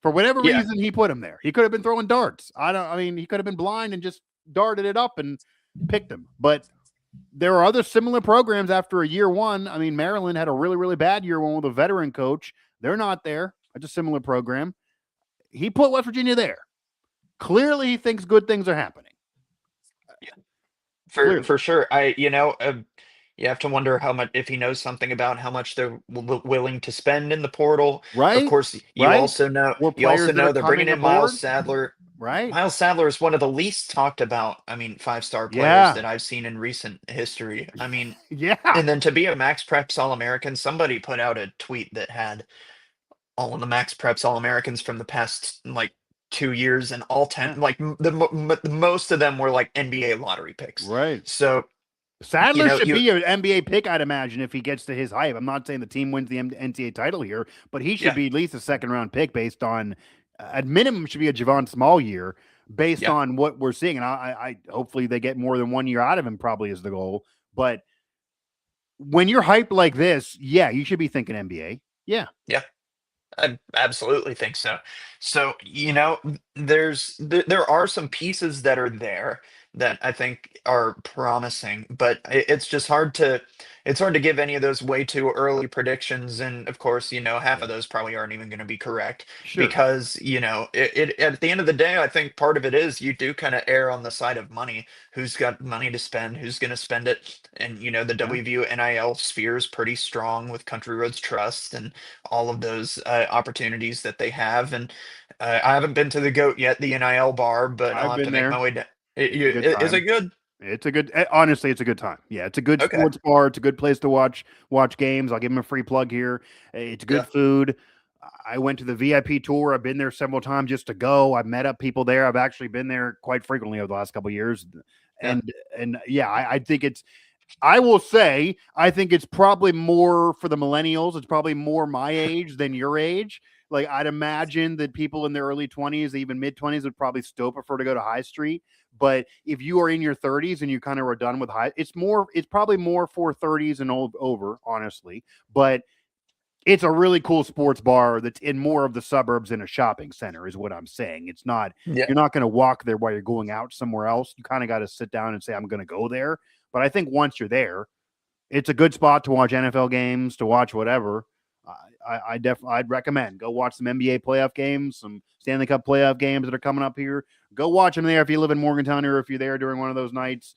For whatever yeah, reason, he put him there. He could have been throwing darts. I mean, he could have been blind and just darted it up and picked him. But there are other similar programs after a year one. I mean, Maryland had a really, really bad year one with a veteran coach. They're not there. It's a similar program. He put West Virginia there. Clearly, he thinks good things are happening. yeah, Clearly. for sure. You have to wonder how much, if he knows something about how much they're willing to spend in the portal. Of Right? course, Right? More you also players that are know they're bringing coming in Miles aboard. Sadler. Right? Miles Sadler is one of the least talked about, I mean, five-star players Yeah. that I've seen in recent history. I mean, Yeah. and then to be a Max Preps All-American, somebody put out a tweet that had all of the Max Preps All-Americans from the past like 2 years, and all 10, Yeah. like the most of them were like NBA lottery picks. Right. So, Sadler should you, be an NBA pick, I'd imagine, if he gets to his hype. I'm not saying the team wins the NCAA title here, but he should yeah, be at least a second round pick based on, at minimum, should be a Javon Small year based yeah, on what we're seeing. And I hopefully they get more than 1 year out of him, probably is the goal. But when you're hyped like this, yeah, you should be thinking NBA. Yeah. yeah. I absolutely think so. So, there are some pieces that are there that I think are promising, but it's hard to give any of those way too early predictions. And of course, half of Yeah. those probably aren't even going to be correct Sure. because, at the end of the day, I think part of it is you do kind of err on the side of money. Who's got money to spend? Who's going to spend it? And, the Yeah. WVU NIL sphere is pretty strong with Country Roads Trust and all of those opportunities that they have. And I haven't been to the GOAT yet, the NIL bar, but I'll I've have to been make my there. way down. It's a good Is it time. good? It's a good honestly, it's a good time. Yeah, it's a good Okay. sports bar. It's a good place to watch games. I'll give him a free plug here. It's Yeah. good food. I went to the VIP tour. I've been there several times just to go. I've met up people there. I've actually been there quite frequently over the last couple of years. Yeah. And yeah, I think it's I will say, I think it's probably more for the millennials. It's probably more my age than your age. Like, I'd imagine that people in their early 20s, even mid 20s, would probably still prefer to go to High Street. But if you are in your 30s and you kind of are done with it's probably more for 30s and over, honestly. But it's a really cool sports bar that's in more of the suburbs in a shopping center, is what I'm saying. It's not, Yeah. you're not going to walk there while you're going out somewhere else. You kind of got to sit down and say, I'm going to go there. But I think once you're there, it's a good spot to watch NFL games, to watch whatever. I'd recommend go watch some NBA playoff games, some Stanley Cup playoff games that are coming up here. Go watch them there if you live in Morgantown or if you're there during one of those nights.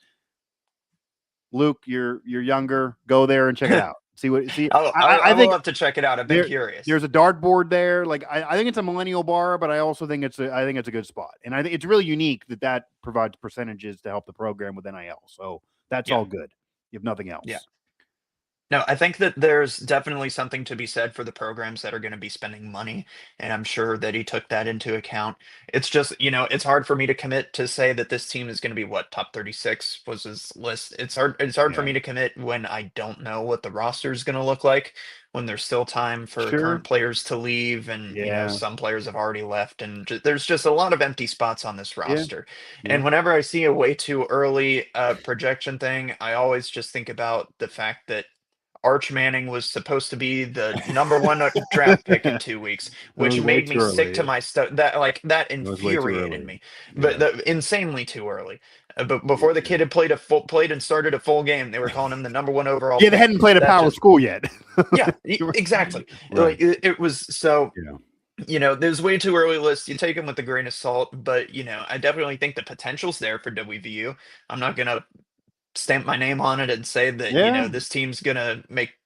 Luke, you're younger. Go there and check it out. See. I I will think have to check it out. I've been there curious. there's a dartboard there. Like, I think it's a millennial bar, but I also think I think it's a good spot, and I think it's really unique that provides percentages to help the program with NIL. So that's Yeah. all good, if nothing Yeah. else. No, I think that there's definitely something to be said for the programs that are going to be spending money, and I'm sure that he took that into account. It's just, it's hard for me to commit to say that this team is going to be what, top 36 was his list. It's hard for Yeah, me to commit when I don't know what the roster is going to look like, when there's still time for sure. current players to leave, and Yeah, some players have already left, and there's just a lot of empty spots on this yeah, roster. yeah, And whenever I see a way too early projection thing, I always just think about the fact that Arch Manning was supposed to be the #1 draft pick in 2 weeks, It was which way made too me sick to early. my stomach. That It was way too infuriated early. me, but Yeah. insanely too early. But Yeah. before the kid had played and started a full game, they were calling him the #1 overall Yeah, they pick. hadn't played a That power just school yet. Yeah, exactly. Right. Like it was so. Yeah. There's way too early lists. You take them with a grain of salt, but I definitely think the potential's there for WVU. I'm not gonna stamp my name on it and say that Yeah. this team's gonna like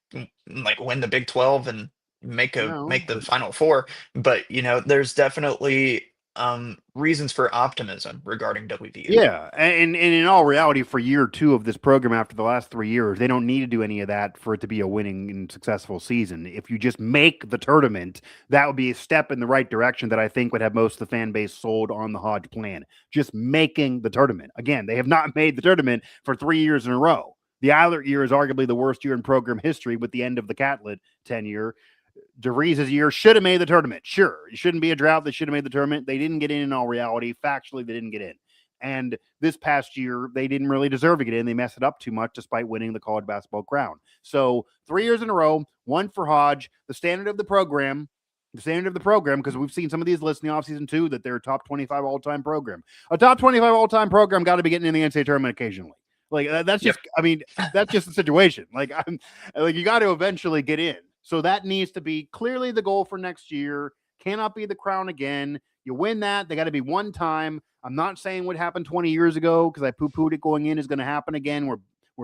win the Big 12 and No, make the but Final Four, but there's definitely reasons for optimism regarding WVU. yeah, and in all reality, for year two of this program, after the last 3 years, they don't need to do any of that for it to be a winning and successful season. If you just make the tournament, that would be a step in the right direction that I think would have most of the fan base sold on the Hodge plan. Just making the tournament. Again, they have not made the tournament for 3 years in a row. The Eilert year is arguably the worst year in program history with the end of the Catlett tenure. DeVries' year should have made the tournament. Sure, it shouldn't be a drought. They should have made the tournament. They didn't get in all reality. Factually, they didn't get in. And this past year, they didn't really deserve to get in. They messed it up too much despite winning the college basketball crown. So 3 years in a row, one for Hodge. The standard of the program, because we've seen some of these lists in the offseason too, that they're a top 25 all-time program. A top 25 all-time program got to be getting in the NCAA tournament occasionally. Like that's just, I mean, that's just the situation. You got to eventually get in. So that needs to be clearly the goal for next year. Cannot be the crown again. You win that, they got to be one time. I'm not saying what happened 20 years ago because I poo-pooed it going in is going to happen again. Where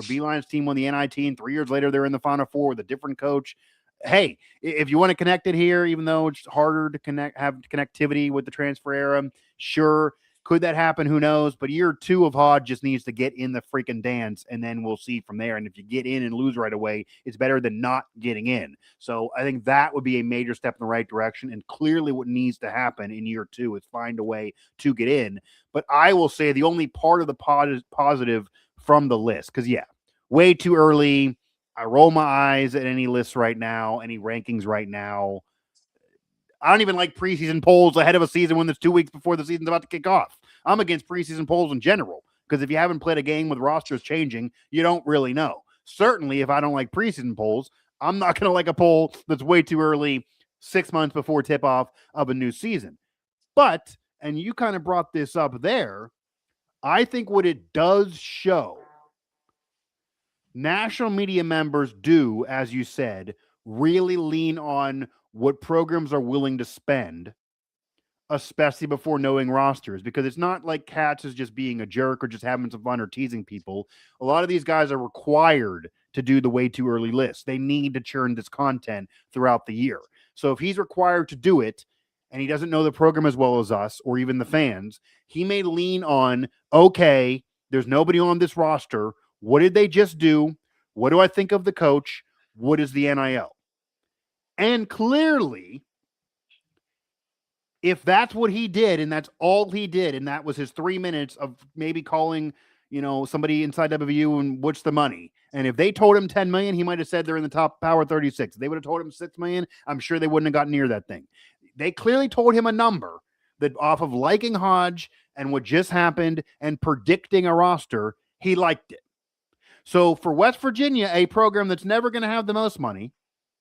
Beeline's team won the NIT, and 3 years later they're in the Final Four with a different coach. Hey, if you want to connect it here, even though it's harder to have connectivity with the transfer era, sure. Could that happen? Who knows? But year two of Hodge just needs to get in the freaking dance, and then we'll see from there. And if you get in and lose right away, it's better than not getting in. So I think that would be a major step in the right direction. And clearly what needs to happen in year two is find a way to get in. But I will say the only part of the positive from the list, because, yeah, way too early. I roll my eyes at any lists right now, any rankings right now. I don't even like preseason polls ahead of a season when there's 2 weeks before the season's about to kick off. I'm against preseason polls in general because if you haven't played a game with rosters changing, you don't really know. Certainly, if I don't like preseason polls, I'm not going to like a poll that's way too early 6 months before tip-off of a new season. But, and you kind of brought this up there, I think what it does show, national media members do, as you said, really lean on what programs are willing to spend, especially before knowing rosters, because it's not like Katz is just being a jerk or just having some fun or teasing people. A lot of these guys are required to do the way too early list. They need to churn this content throughout the year. So if he's required to do it and he doesn't know the program as well as us or even the fans, he may lean on, okay, there's nobody on this roster. What did they just do? What do I think of the coach? What is the NIL? And clearly, if that's what he did and that's all he did, and that was his 3 minutes of maybe calling, somebody inside WVU and what's the money? And if they told him 10 million, he might have said they're in the top power 36. If they would have told him 6 million, I'm sure they wouldn't have gotten near that thing. They clearly told him a number that off of liking Hodge and what just happened and predicting a roster, he liked it. So for West Virginia, a program that's never going to have the most money,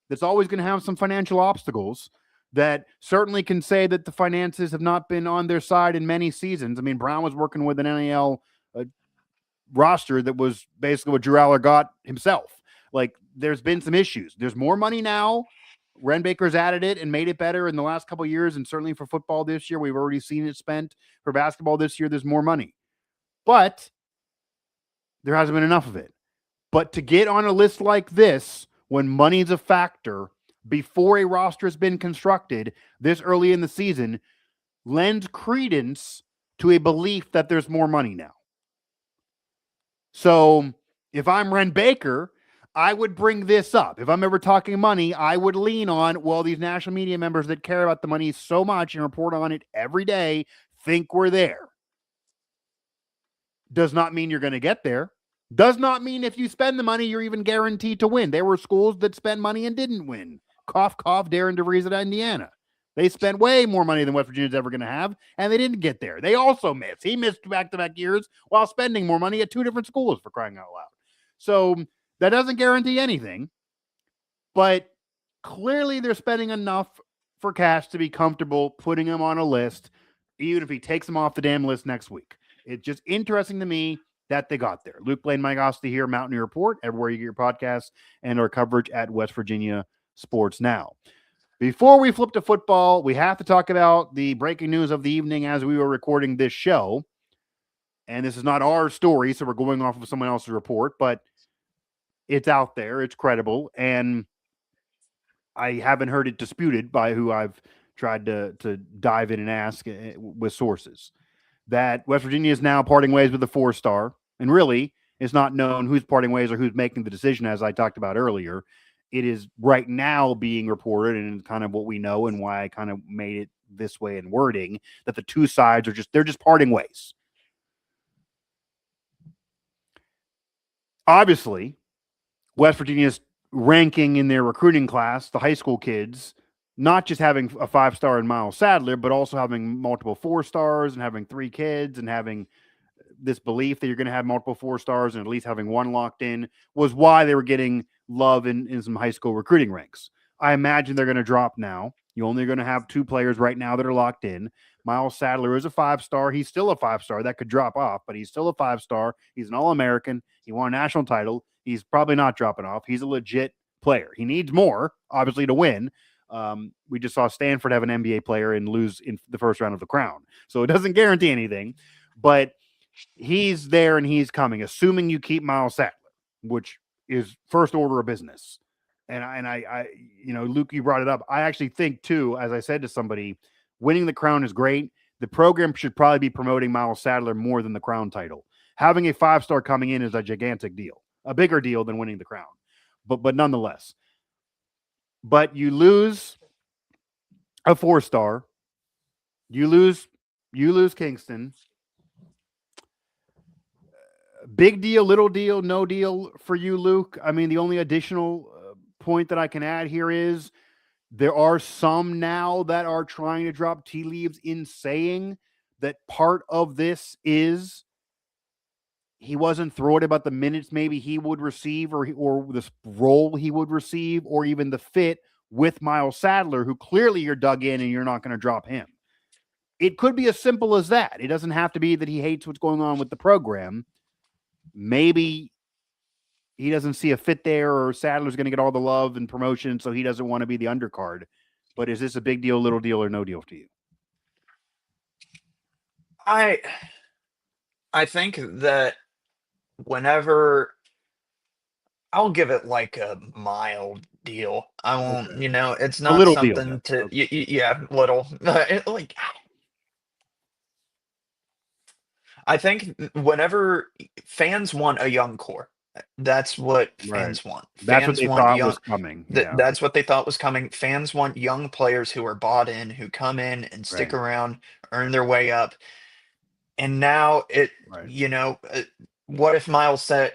that's always going to have some financial obstacles, that certainly can say that the finances have not been on their side in many seasons. I mean, Brown was working with an NAL roster that was basically what Drew Aller got himself. Like, there's been some issues. There's more money now. Ren Baker's added it and made it better in the last couple of years, and certainly for football this year, we've already seen it spent. For basketball this year, there's more money. But there hasn't been enough of it. But to get on a list like this, when money's a factor, before a roster has been constructed this early in the season, lends credence to a belief that there's more money now. So if I'm Ren Baker, I would bring this up. If I'm ever talking money, I would lean on, well, these national media members that care about the money so much and report on it every day think we're there. Does not mean you're going to get there. Does not mean if you spend the money, you're even guaranteed to win. There were schools that spent money and didn't win. Cough, cough, Darren DeVries at Indiana. They spent way more money than West Virginia's ever going to have, and they didn't get there. They also missed. He missed back-to-back years while spending more money at 2 different schools, for crying out loud. So that doesn't guarantee anything. but clearly they're spending enough for Cash to be comfortable putting him on a list, even if he takes him off the damn list next week. It's just interesting to me that they got there. Luke Blain, Mike Asti here, Mountaineer Report, everywhere you get your podcasts, and our coverage at West Virginia Sports Now. Before we flip to football, we have to talk about the breaking news of the evening as we were recording this show. And this is not our story, so we're going off of someone else's report, but it's out there, it's credible, and I haven't heard it disputed by who I've tried to dive in and ask with sources. That West Virginia is now parting ways with a 4-star, and really, it's not known who's parting ways or who's making the decision, as I talked about earlier. It is right now being reported, and kind of what we know, and why I kind of made it this way in wording, that the two sides are they're just parting ways. Obviously, West Virginia's ranking in their recruiting class, the high school kids, not just having a 5-star in Miles Sadler, but also having multiple 4-stars and having 3 kids and having this belief that you're going to have multiple 4-stars and at least having one locked in, was why they were getting love in some high school recruiting ranks. I imagine they're going to drop now. You're only going to have 2 players right now that are locked in. Miles Sadler is a 5-star. He's still a 5-star. That could drop off, but he's still a 5-star. He's an All-American. He won a national title. He's probably not dropping off. He's a legit player. He needs more, obviously, to win. We just saw Stanford have an NBA player and lose in the first round of the Crown. So it doesn't guarantee anything, but he's there and he's coming, assuming you keep Miles Sadler, which is first order of business. And I, Luke, you brought it up. I actually think too, as I said to somebody, winning the Crown is great. The program should probably be promoting Miles Sadler more than the Crown title. Having a 5-star coming in is a gigantic deal, a bigger deal than winning the Crown, but nonetheless. But you lose a 4-star, you lose Kingston. Big deal, little deal, no deal for you, Luke. I mean, the only additional point that I can add here is there are some now that are trying to drop tea leaves in saying that part of this is he wasn't thrilled about the minutes maybe he would receive or this role he would receive or even the fit with Miles Sadler, who clearly you're dug in and you're not going to drop him. It could be as simple as that. It doesn't have to be that he hates what's going on with the program. Maybe he doesn't see a fit there, or Sadler's going to get all the love and promotion, so he doesn't want to be the undercard. But is this a big deal, little deal, or no deal to you? I think that whenever I'll give it like a mild deal. I won't, Okay. it's A not little deal. something to, Okay. yeah, little. I think whenever fans want a young core, that's what Right. fans want. That's what Fans they want thought young. was coming. Yeah. That's what they thought was coming. Fans want young players who are bought in, who come in and stick Right. around, earn their way up. And now Right. what if Miles said,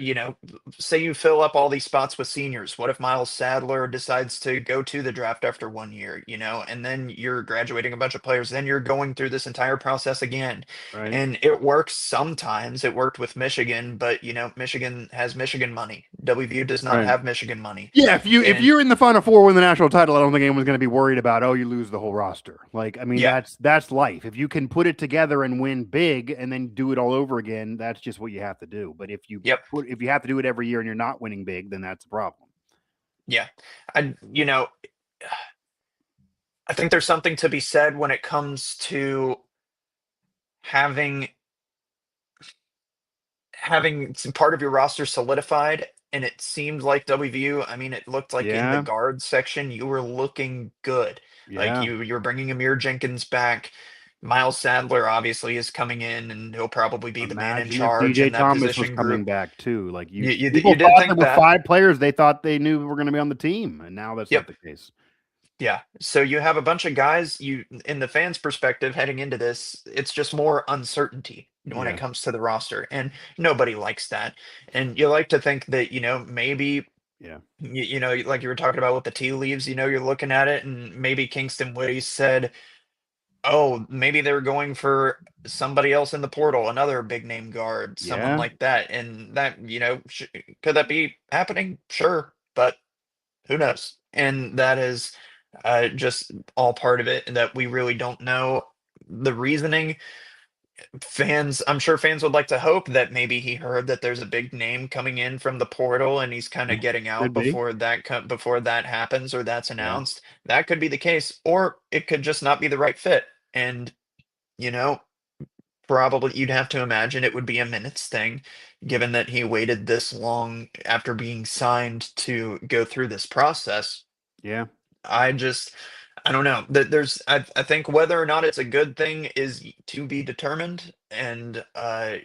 say you fill up all these spots with seniors. What if Miles Sadler decides to go to the draft after 1 year, and then you're graduating a bunch of players, then you're going through this entire process again. Right. And it works sometimes. It worked with Michigan, but Michigan has Michigan money. WVU does not Right. have Michigan money. Yeah, if And you're in the Final Four, win the national title, I don't think anyone's going to be worried about, oh, you lose the whole roster. Like, I mean, yeah, that's life. If you can put it together and win big, and then do it all over again, that's just what you have to do. But if you yep, have to do it every year and you're not winning big, then that's a problem. yeah. I you know, I think there's something to be said when it comes to having some part of your roster solidified, and it seemed like WVU. I mean, it looked like in the Yeah, guard section you were looking good. Like yeah. you're bringing Amir Jenkins back. Miles Sadler obviously is coming in, and he'll probably be the man in Imagine if charge DJ in that Thomas was position coming group. back too. Like You people did thought there think were that. 5 players they thought they knew were going to be on the team, and now that's not Yep. the case. Yeah. So you have a bunch of guys, in the fans' perspective heading into this, it's just more uncertainty when it Yeah, comes to the roster. And nobody likes that. And you like to think that, maybe, yeah, like you were talking about with the tea leaves, you're looking at it and maybe Kingston Woody said, oh, maybe they're going for somebody else in the portal, another big name guard, someone yeah. like that. And that, could that be happening? Sure. But who knows? and that is just all part of it, and that we really don't know the reasoning. I'm sure fans would like to hope that maybe he heard that there's a big name coming in from the portal and he's kind of getting out Could be. before that happens or that's Yeah. announced. That could be the case, or it could just not be the right fit. And, you know, probably you'd have to imagine it would be a minutes thing, given that he waited this long after being signed to go through this process. Yeah. I just I don't know. I think whether or not it's a good thing is to be determined, and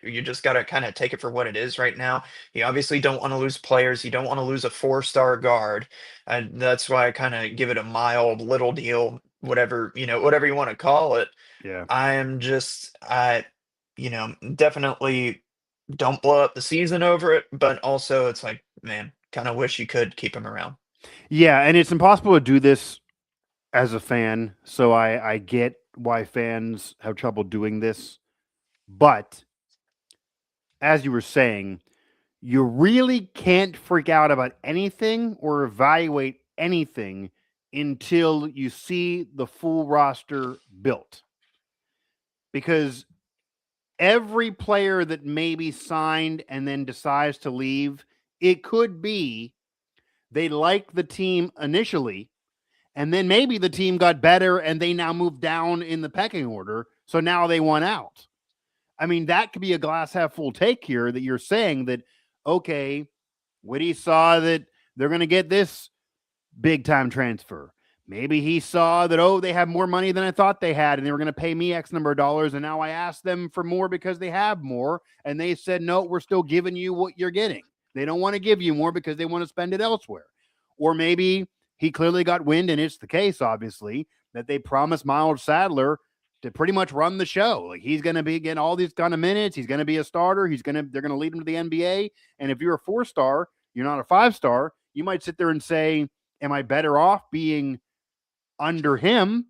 you just got to kind of take it for what it is right now. You obviously don't want to lose players. You don't want to lose a four-star guard. And that's why I kind of give it a mild little deal, whatever, whatever you want to call it. Yeah. Definitely don't blow up the season over it, but also it's like, man, kind of wish you could keep him around. Yeah. And it's impossible to do this as a fan. So I get why fans have trouble doing this. But as you were saying, you really can't freak out about anything or evaluate anything until you see the full roster built. Because every player that maybe signed and then decides to leave, it could be they like the team initially, and then maybe the team got better and they now moved down in the pecking order. So now they want out. I mean, that could be a glass half full take here that you're saying that, okay, Whitty saw that they're going to get this big time transfer. Maybe he saw that, oh, they have more money than I thought they had, and they were going to pay me X number of dollars. And now I asked them for more because they have more. And they said, no, we're still giving you what you're getting. They don't want to give you more because they want to spend it elsewhere. Or maybe he clearly got wind, and it's the case, obviously, that they promised Miles Sadler to pretty much run the show. Like, he's going to be getting all these kind of minutes. He's going to be a starter. They're going to lead him to the NBA. And if you're a 4-star, you're not a 5-star, you might sit there and say, am I better off being under him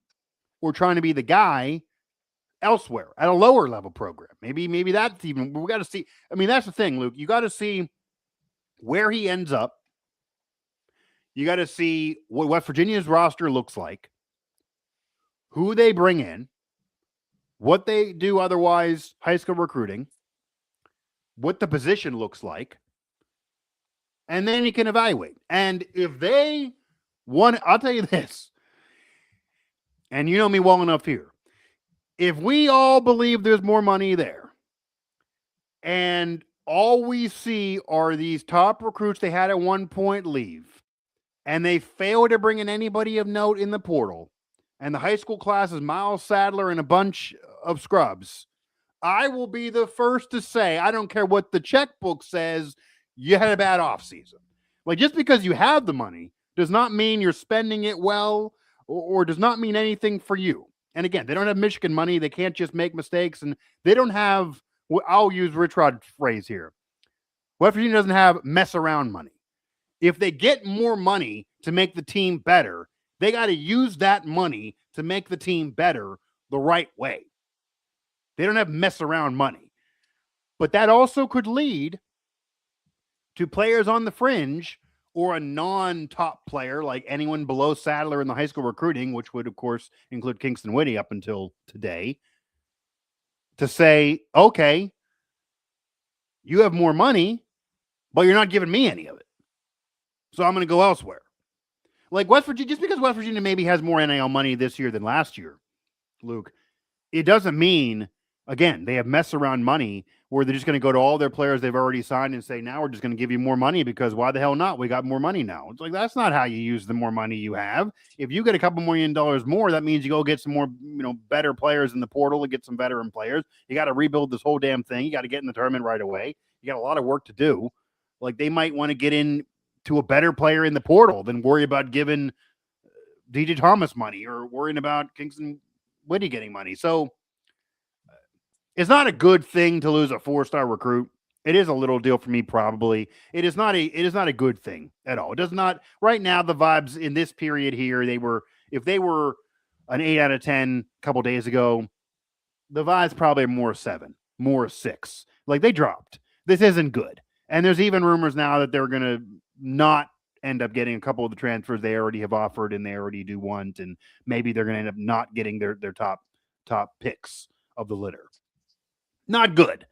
or trying to be the guy elsewhere at a lower level program? Maybe that's even, we got to see. I mean, that's the thing, Luke. You got to see where he ends up. You got to see what West Virginia's roster looks like, who they bring in, what they do otherwise, high school recruiting, what the position looks like, and then you can evaluate. And if they want, I'll tell you this, and you know me well enough here, if we all believe there's more money there, and all we see are these top recruits they had at one point leave, and they fail to bring in anybody of note in the portal, and the high school class is Miles Sadler and a bunch of scrubs, I will be the first to say, I don't care what the checkbook says, you had a bad offseason. Like, just because you have the money does not mean you're spending it well, or does not mean anything for you. And again, they don't have Michigan money. They can't just make mistakes, and they don't have, I'll use Rich Rod's phrase here, West Virginia doesn't have mess around money. If they get more money to make the team better, they got to use that money to make the team better the right way. They don't have mess around money. But that also could lead to players on the fringe or a non-top player like anyone below Sadler in the high school recruiting, which would, of course, include Kingston Whitty up until today, to say, okay, you have more money, but you're not giving me any of it. So I'm going to go elsewhere. Like West Virginia, just because West Virginia maybe has more NIL money this year than last year, Luke, it doesn't mean, again, they have mess around money where they're just going to go to all their players they've already signed and say, now we're just going to give you more money because why the hell not? We got more money now. It's like, that's not how you use the more money you have. If you get a couple $1 million more, that means you go get some more, better players in the portal and get some veteran players. You got to rebuild this whole damn thing. You got to get in the tournament right away. You got a lot of work to do. Like, they might want to get in to a better player in the portal than worry about giving DJ Thomas money or worrying about Kingston Whitty getting money. So it's not a good thing to lose a 4-star recruit. It is a little deal for me, probably. It is not a good thing at all. It does not. Right now, the vibes in this period here, if they were an 8 out of 10 a couple days ago, the vibes probably are more 7, more 6. Like, they dropped. This isn't good. And there's even rumors now that they're going to not end up getting a couple of the transfers they already have offered and they already do want, and maybe they're going to end up not getting their top picks of the litter. Not good.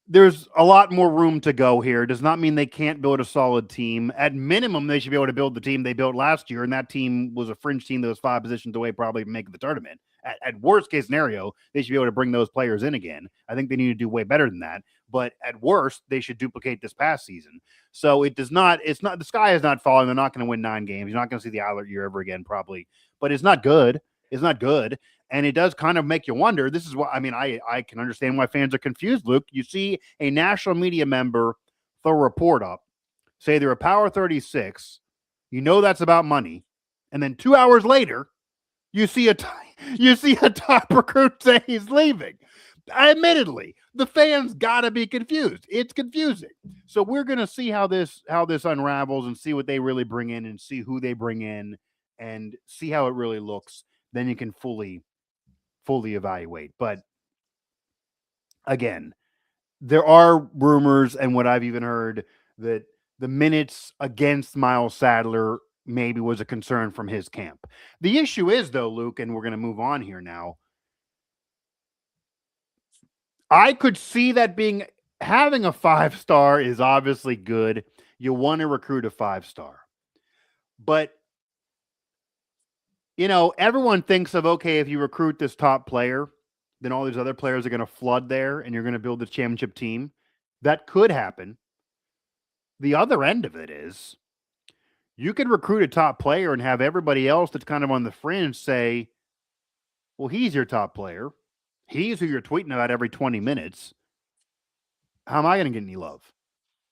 There's a lot more room to go here. Does not mean they can't build a solid team. At minimum, they should be able to build the team they built last year, and that team was a fringe team that was 5 positions away probably from making the tournament. At worst case scenario, they should be able to bring those players in again. I think they need to do way better than that. But at worst, they should duplicate this past season. So it's not, the sky is not falling. They're not going to win 9 games. You're not going to see the Eilert year ever again, probably. But it's not good. It's not good. And it does kind of make you wonder. This is what I mean. I can understand why fans are confused, Luke. You see a national media member throw a report up, say they're a Power 36. You know that's about money. And then 2 hours later, you see a top recruit say he's leaving. Admittedly, the fans got to be confused. It's confusing. So we're going to see how this unravels and see what they really bring in and see who they bring in and see how it really looks. Then you can fully evaluate. But again, there are rumors and what I've even heard that the minutes against Miles Sadler maybe was a concern from his camp. The issue is, though, Luke, and we're going to move on here now, I could see that having a 5-star is obviously good. You want to recruit a 5-star. But everyone thinks of, okay, if you recruit this top player, then all these other players are going to flood there and you're going to build this championship team. That could happen. The other end of it is you could recruit a top player and have everybody else that's kind of on the fringe say, well, he's your top player. He's who you're tweeting about every 20 minutes. How am I going to get any love?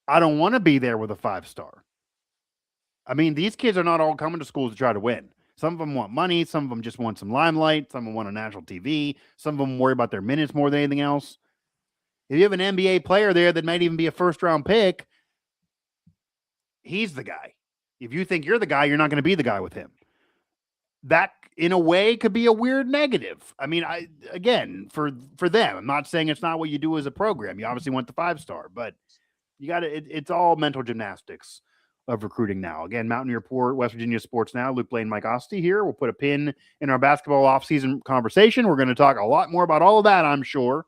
I don't want to be there with a 5-star. I mean, these kids are not all coming to schools to try to win. Some of them want money. Some of them just want some limelight. Some of them want on national TV. Some of them worry about their minutes more than anything else. If you have an NBA player there that might even be a first-round pick, he's the guy. If you think you're the guy, you're not going to be the guy with him. That, in a way, could be a weird negative. I mean, again, for them, I'm not saying it's not what you do as a program. You obviously want the 5-star, but you got to. It's all mental gymnastics of recruiting now. Again, Mountaineer Report, West Virginia Sports Now. Luke Blain, Mike Asti here. We'll put a pin in our basketball offseason conversation. We're going to talk a lot more about all of that, I'm sure,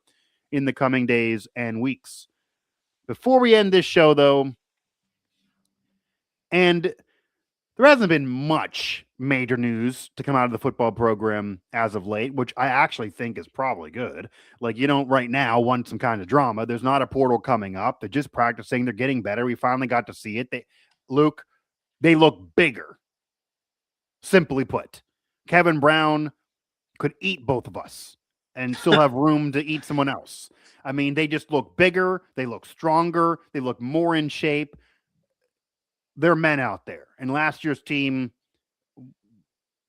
in the coming days and weeks. Before we end this show, though, and there hasn't been much major news to come out of the football program as of late, which I actually think is probably good. Like, you don't right now want some kind of drama. There's not a portal coming up. They're just practicing. They're getting better. We finally got to see it. They look bigger. Simply put, Kevin Brown could eat both of us and still have room to eat someone else. I mean, they just look bigger. They look stronger. They look more in shape. They're men out there. And last year's team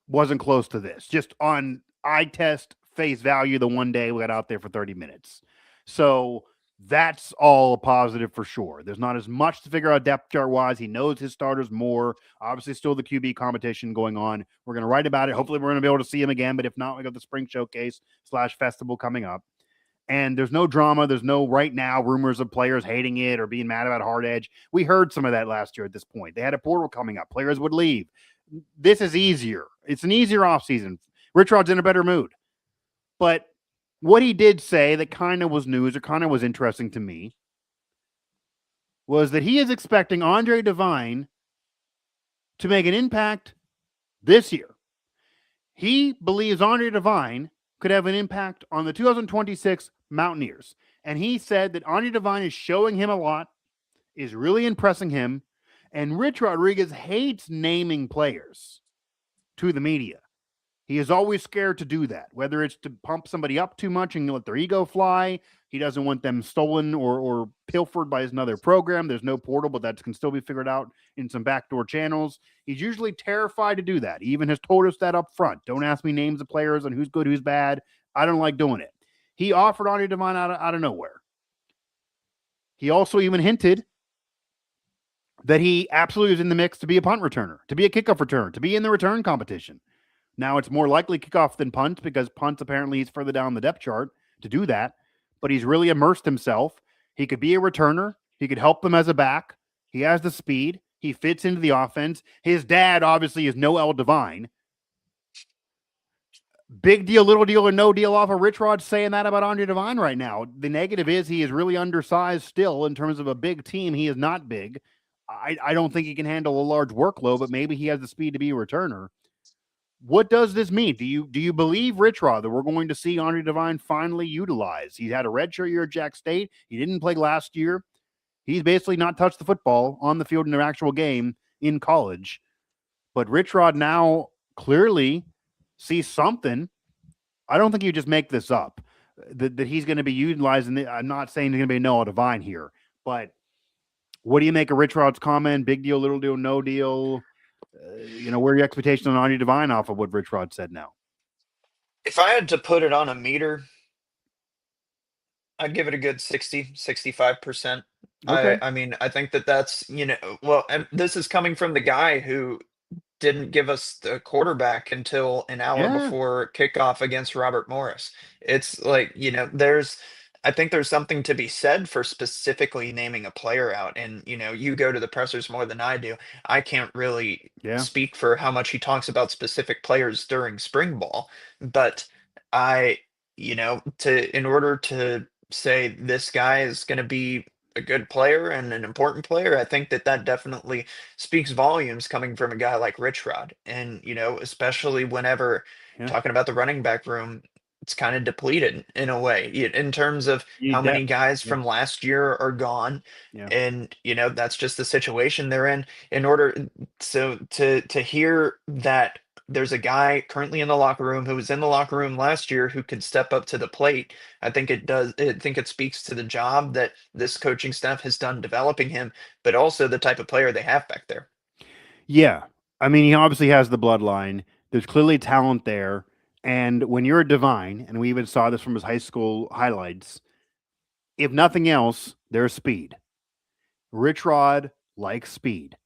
wasn't close to this. Just on eye test, face value, the one day we got out there for 30 minutes. So that's all a positive for sure. There's not as much to figure out depth chart-wise. He knows his starters more. Obviously, still the QB competition going on. We're going to write about it. Hopefully, we're going to be able to see him again. But if not, we got the spring showcase / festival coming up. And there's no drama. There's no right now rumors of players hating it or being mad about Hard Edge. We heard some of that last year at this point. They had a portal coming up. Players would leave. This is easier. It's an easier offseason. Rich Rod's in a better mood. But what he did say that kind of was news or kind of was interesting to me was that he is expecting Andre Devine to make an impact this year. He believes Andre Devine could have an impact on the 2026 Mountaineers. And he said that Andre Devine is showing him a lot, is really impressing him, and Rich Rodriguez hates naming players to the media. He is always scared to do that, whether it's to pump somebody up too much and let their ego fly. He doesn't want them stolen or pilfered by another program. There's no portal, but that can still be figured out in some backdoor channels. He's usually terrified to do that. He even has told us that up front. Don't ask me names of players and who's good, who's bad. I don't like doing it. He offered Andre Devine out of nowhere. He also even hinted that he absolutely is in the mix to be a punt returner, to be a kickoff returner, to be in the return competition. Now, it's more likely kickoff than punt because punts apparently he's further down the depth chart to do that. But he's really immersed himself. He could be a returner. He could help them as a back. He has the speed. He fits into the offense. His dad obviously is Noel Devine. Big deal, little deal, or no deal off of Rich Rod saying that about Andre Devine right now. The negative is he is really undersized still in terms of a big team. He is not big. I don't think he can handle a large workload, but maybe he has the speed to be a returner. What does this mean? Do you believe, Rich Rod, that we're going to see Andre Devine finally utilized? He had a redshirt year at Jack State. He didn't play last year. He's basically not touched the football on the field in an actual game in college. But Rich Rod now clearly sees something. I don't think you just make this up, that he's going to be utilizing it. I'm not saying he's going to be Noah Devine here, but what do you make of Rich Rod's comment? Big deal, little deal, no deal? Where are your expectations on Andre Devine off of what Rich Rod said now? If I had to put it on a meter, I'd give it a good 60, 65%. Okay. I mean, I think that's, well, and this is coming from the guy who didn't give us the quarterback until an hour Yeah. before kickoff against Robert Morris. It's like, I think there's something to be said for specifically naming a player out. And, you go to the pressers more than I do. I can't really Yeah. speak for how much he talks about specific players during spring ball, but I, in order to say this guy is going to be a good player and an important player, I think that definitely speaks volumes coming from a guy like Rich Rod. And, especially whenever Yeah. talking about the running back room, it's kind of depleted in a way in terms of how many guys Yeah. from last year are gone. Yeah. And, that's just the situation they're in order. So to hear that there's a guy currently in the locker room who was in the locker room last year who could step up to the plate, I think it does. I think it speaks to the job that this coaching staff has done developing him, but also the type of player they have back there. Yeah. I mean, he obviously has the bloodline. There's clearly talent there. And when you're a Divine, and we even saw this from his high school highlights, if nothing else, there's speed. Rich Rod likes speed.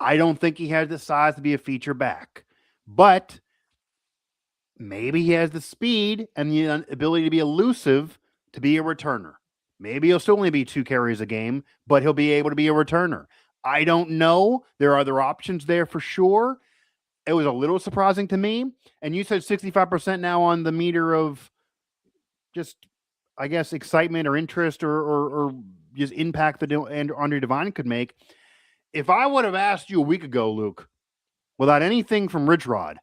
I don't think he has the size to be a feature back, but maybe he has the speed and the ability to be elusive to be a returner. Maybe he'll still only be 2 carries a game, but he'll be able to be a returner. I don't know. There are other options there for sure. It was a little surprising to me. And you said 65% now on the meter of just, I guess, excitement or interest or just impact that Andre Devine could make. If I would have asked you a week ago, Luke, without anything from Rich Rod,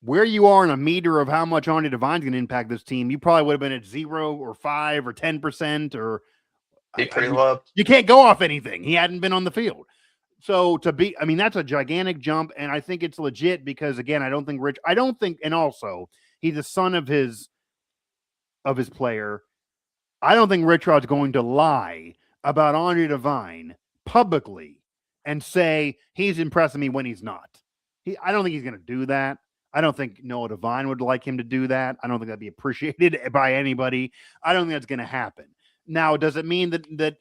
where you are in a meter of how much Andre Devine's going to impact this team, you probably would have been at 0 or 5 or 10% or Be pretty low. you can't go off anything. He hadn't been on the field. So that's a gigantic jump. And I think it's legit because, again, and also he's the son of his player. I don't think Rich Rod's going to lie about Andre Devine publicly and say he's impressing me when he's not. I don't think he's going to do that. I don't think Noah Devine would like him to do that. I don't think that'd be appreciated by anybody. I don't think that's going to happen. Now, does it mean that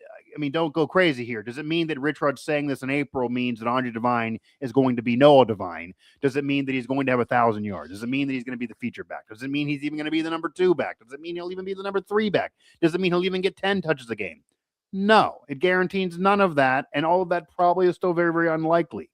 don't go crazy here. Does it mean that Rich Rod saying this in April means that Andre Devine is going to be Noah Devine? Does it mean that he's going to have 1,000 yards? Does it mean that he's going to be the feature back? Does it mean he's even going to be the number 2 back? Does it mean he'll even be the number 3 back? Does it mean he'll even get 10 touches a game? No, it guarantees none of that. And all of that probably is still very, very unlikely.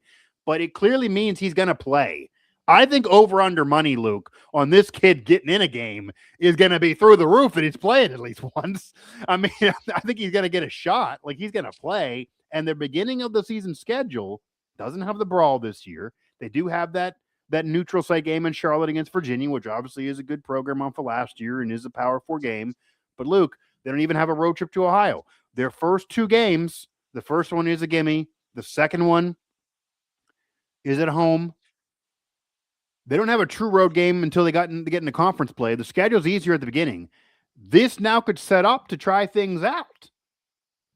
But it clearly means he's going to play. I think over-under money, Luke, on this kid getting in a game is going to be through the roof that he's playing at least once. I mean, I think he's going to get a shot. Like, he's going to play. And the beginning of the season schedule doesn't have the brawl this year. They do have that neutral site game in Charlotte against Virginia, which obviously is a good program on for last year and is a Power 4 game. But, Luke, they don't even have a road trip to Ohio. Their first 2 games, the first one is a gimme. The second one is at home. They don't have a true road game until they get into conference play. The schedule's easier at the beginning. This now could set up to try things out.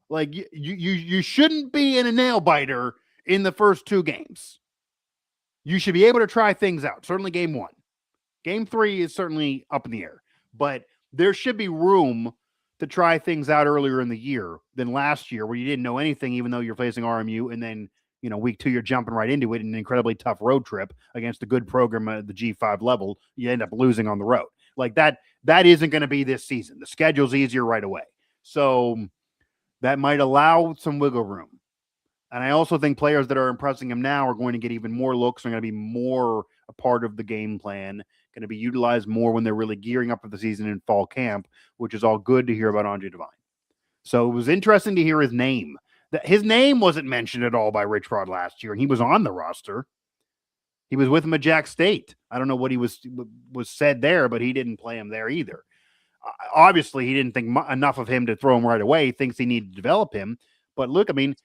Like, you shouldn't be in a nail biter in the first 2 games. You should be able to try things out. Certainly game 1. Game 3 is certainly up in the air. But there should be room to try things out earlier in the year than last year where you didn't know anything even though you're facing RMU, and then week 2, you're jumping right into it in an incredibly tough road trip against a good program at the G5 level. You end up losing on the road. Like that isn't going to be this season. The schedule's easier right away. So that might allow some wiggle room. And I also think players that are impressing him now are going to get even more looks, are going to be more a part of the game plan, going to be utilized more when they're really gearing up for the season in fall camp, which is all good to hear about Andre Devine. So it was interesting to hear his name. His name wasn't mentioned at all by Rich Rod last year, and he was on the roster. He was with him at Jack State. I don't know what he was said there, but he didn't play him there either. Obviously, he didn't think enough of him to throw him right away. He thinks he needed to develop him. But look, I mean,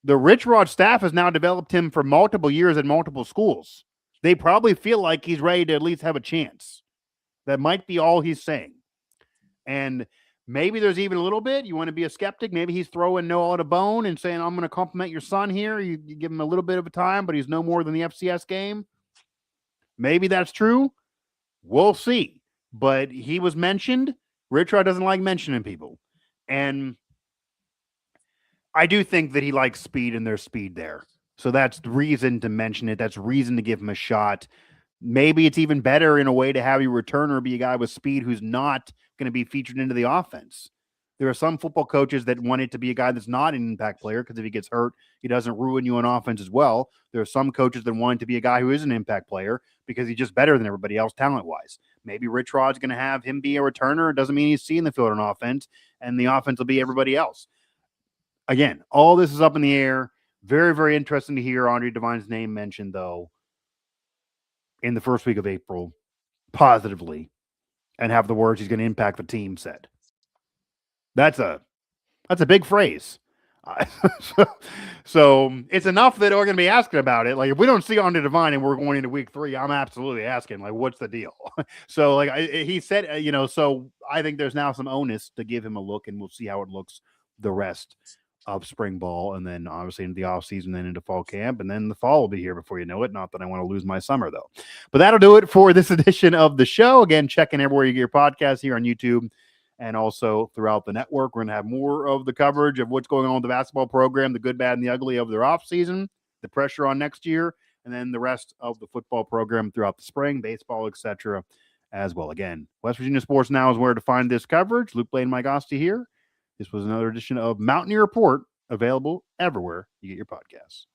the Rich Rod staff has now developed him for multiple years at multiple schools. They probably feel like he's ready to at least have a chance. That might be all he's saying. And maybe there's even a little bit. You want to be a skeptic. Maybe he's throwing Noah out a bone and saying, I'm going to compliment your son here. You give him a little bit of a time, but he's no more than the FCS game. Maybe that's true. We'll see. But he was mentioned. Rich Rod doesn't like mentioning people. And I do think that he likes speed and there's speed there. So that's the reason to mention it. That's reason to give him a shot. Maybe it's even better in a way to have your returner be a guy with speed who's not going to be featured into the offense. There are some football coaches that want it to be a guy that's not an impact player because if he gets hurt, he doesn't ruin you on offense as well. There are some coaches that want it to be a guy who is an impact player because he's just better than everybody else talent-wise. Maybe Rich Rod's going to have him be a returner. It doesn't mean he's seeing the field on offense, and the offense will be everybody else. Again, all this is up in the air. Very, very interesting to hear Andre Devine's name mentioned, though, in the first week of April, positively, and have the words he's going to impact the team said. That's a big phrase. So it's enough that we're going to be asking about it. Like, if we don't see Andre Devine and we're going into week 3, I'm absolutely asking, like, what's the deal? So, like, he said, so I think there's now some onus to give him a look, and we'll see how it looks the rest of spring ball, and then obviously into the off season, then into fall camp, and then the fall will be here before you know it. Not that I want to lose my summer, though. But that'll do it for this edition of the show. Again, check in everywhere you get your podcast here on YouTube and also throughout the network. We're going to have more of the coverage of what's going on with the basketball program, the good, bad, and the ugly of their off season, the pressure on next year, and then the rest of the football program throughout the spring, baseball, etc. as well. Again, West Virginia Sports Now is where to find this coverage. Luke Blain, Mike Asti here. This was another edition of Mountaineer Report, available everywhere you get your podcasts.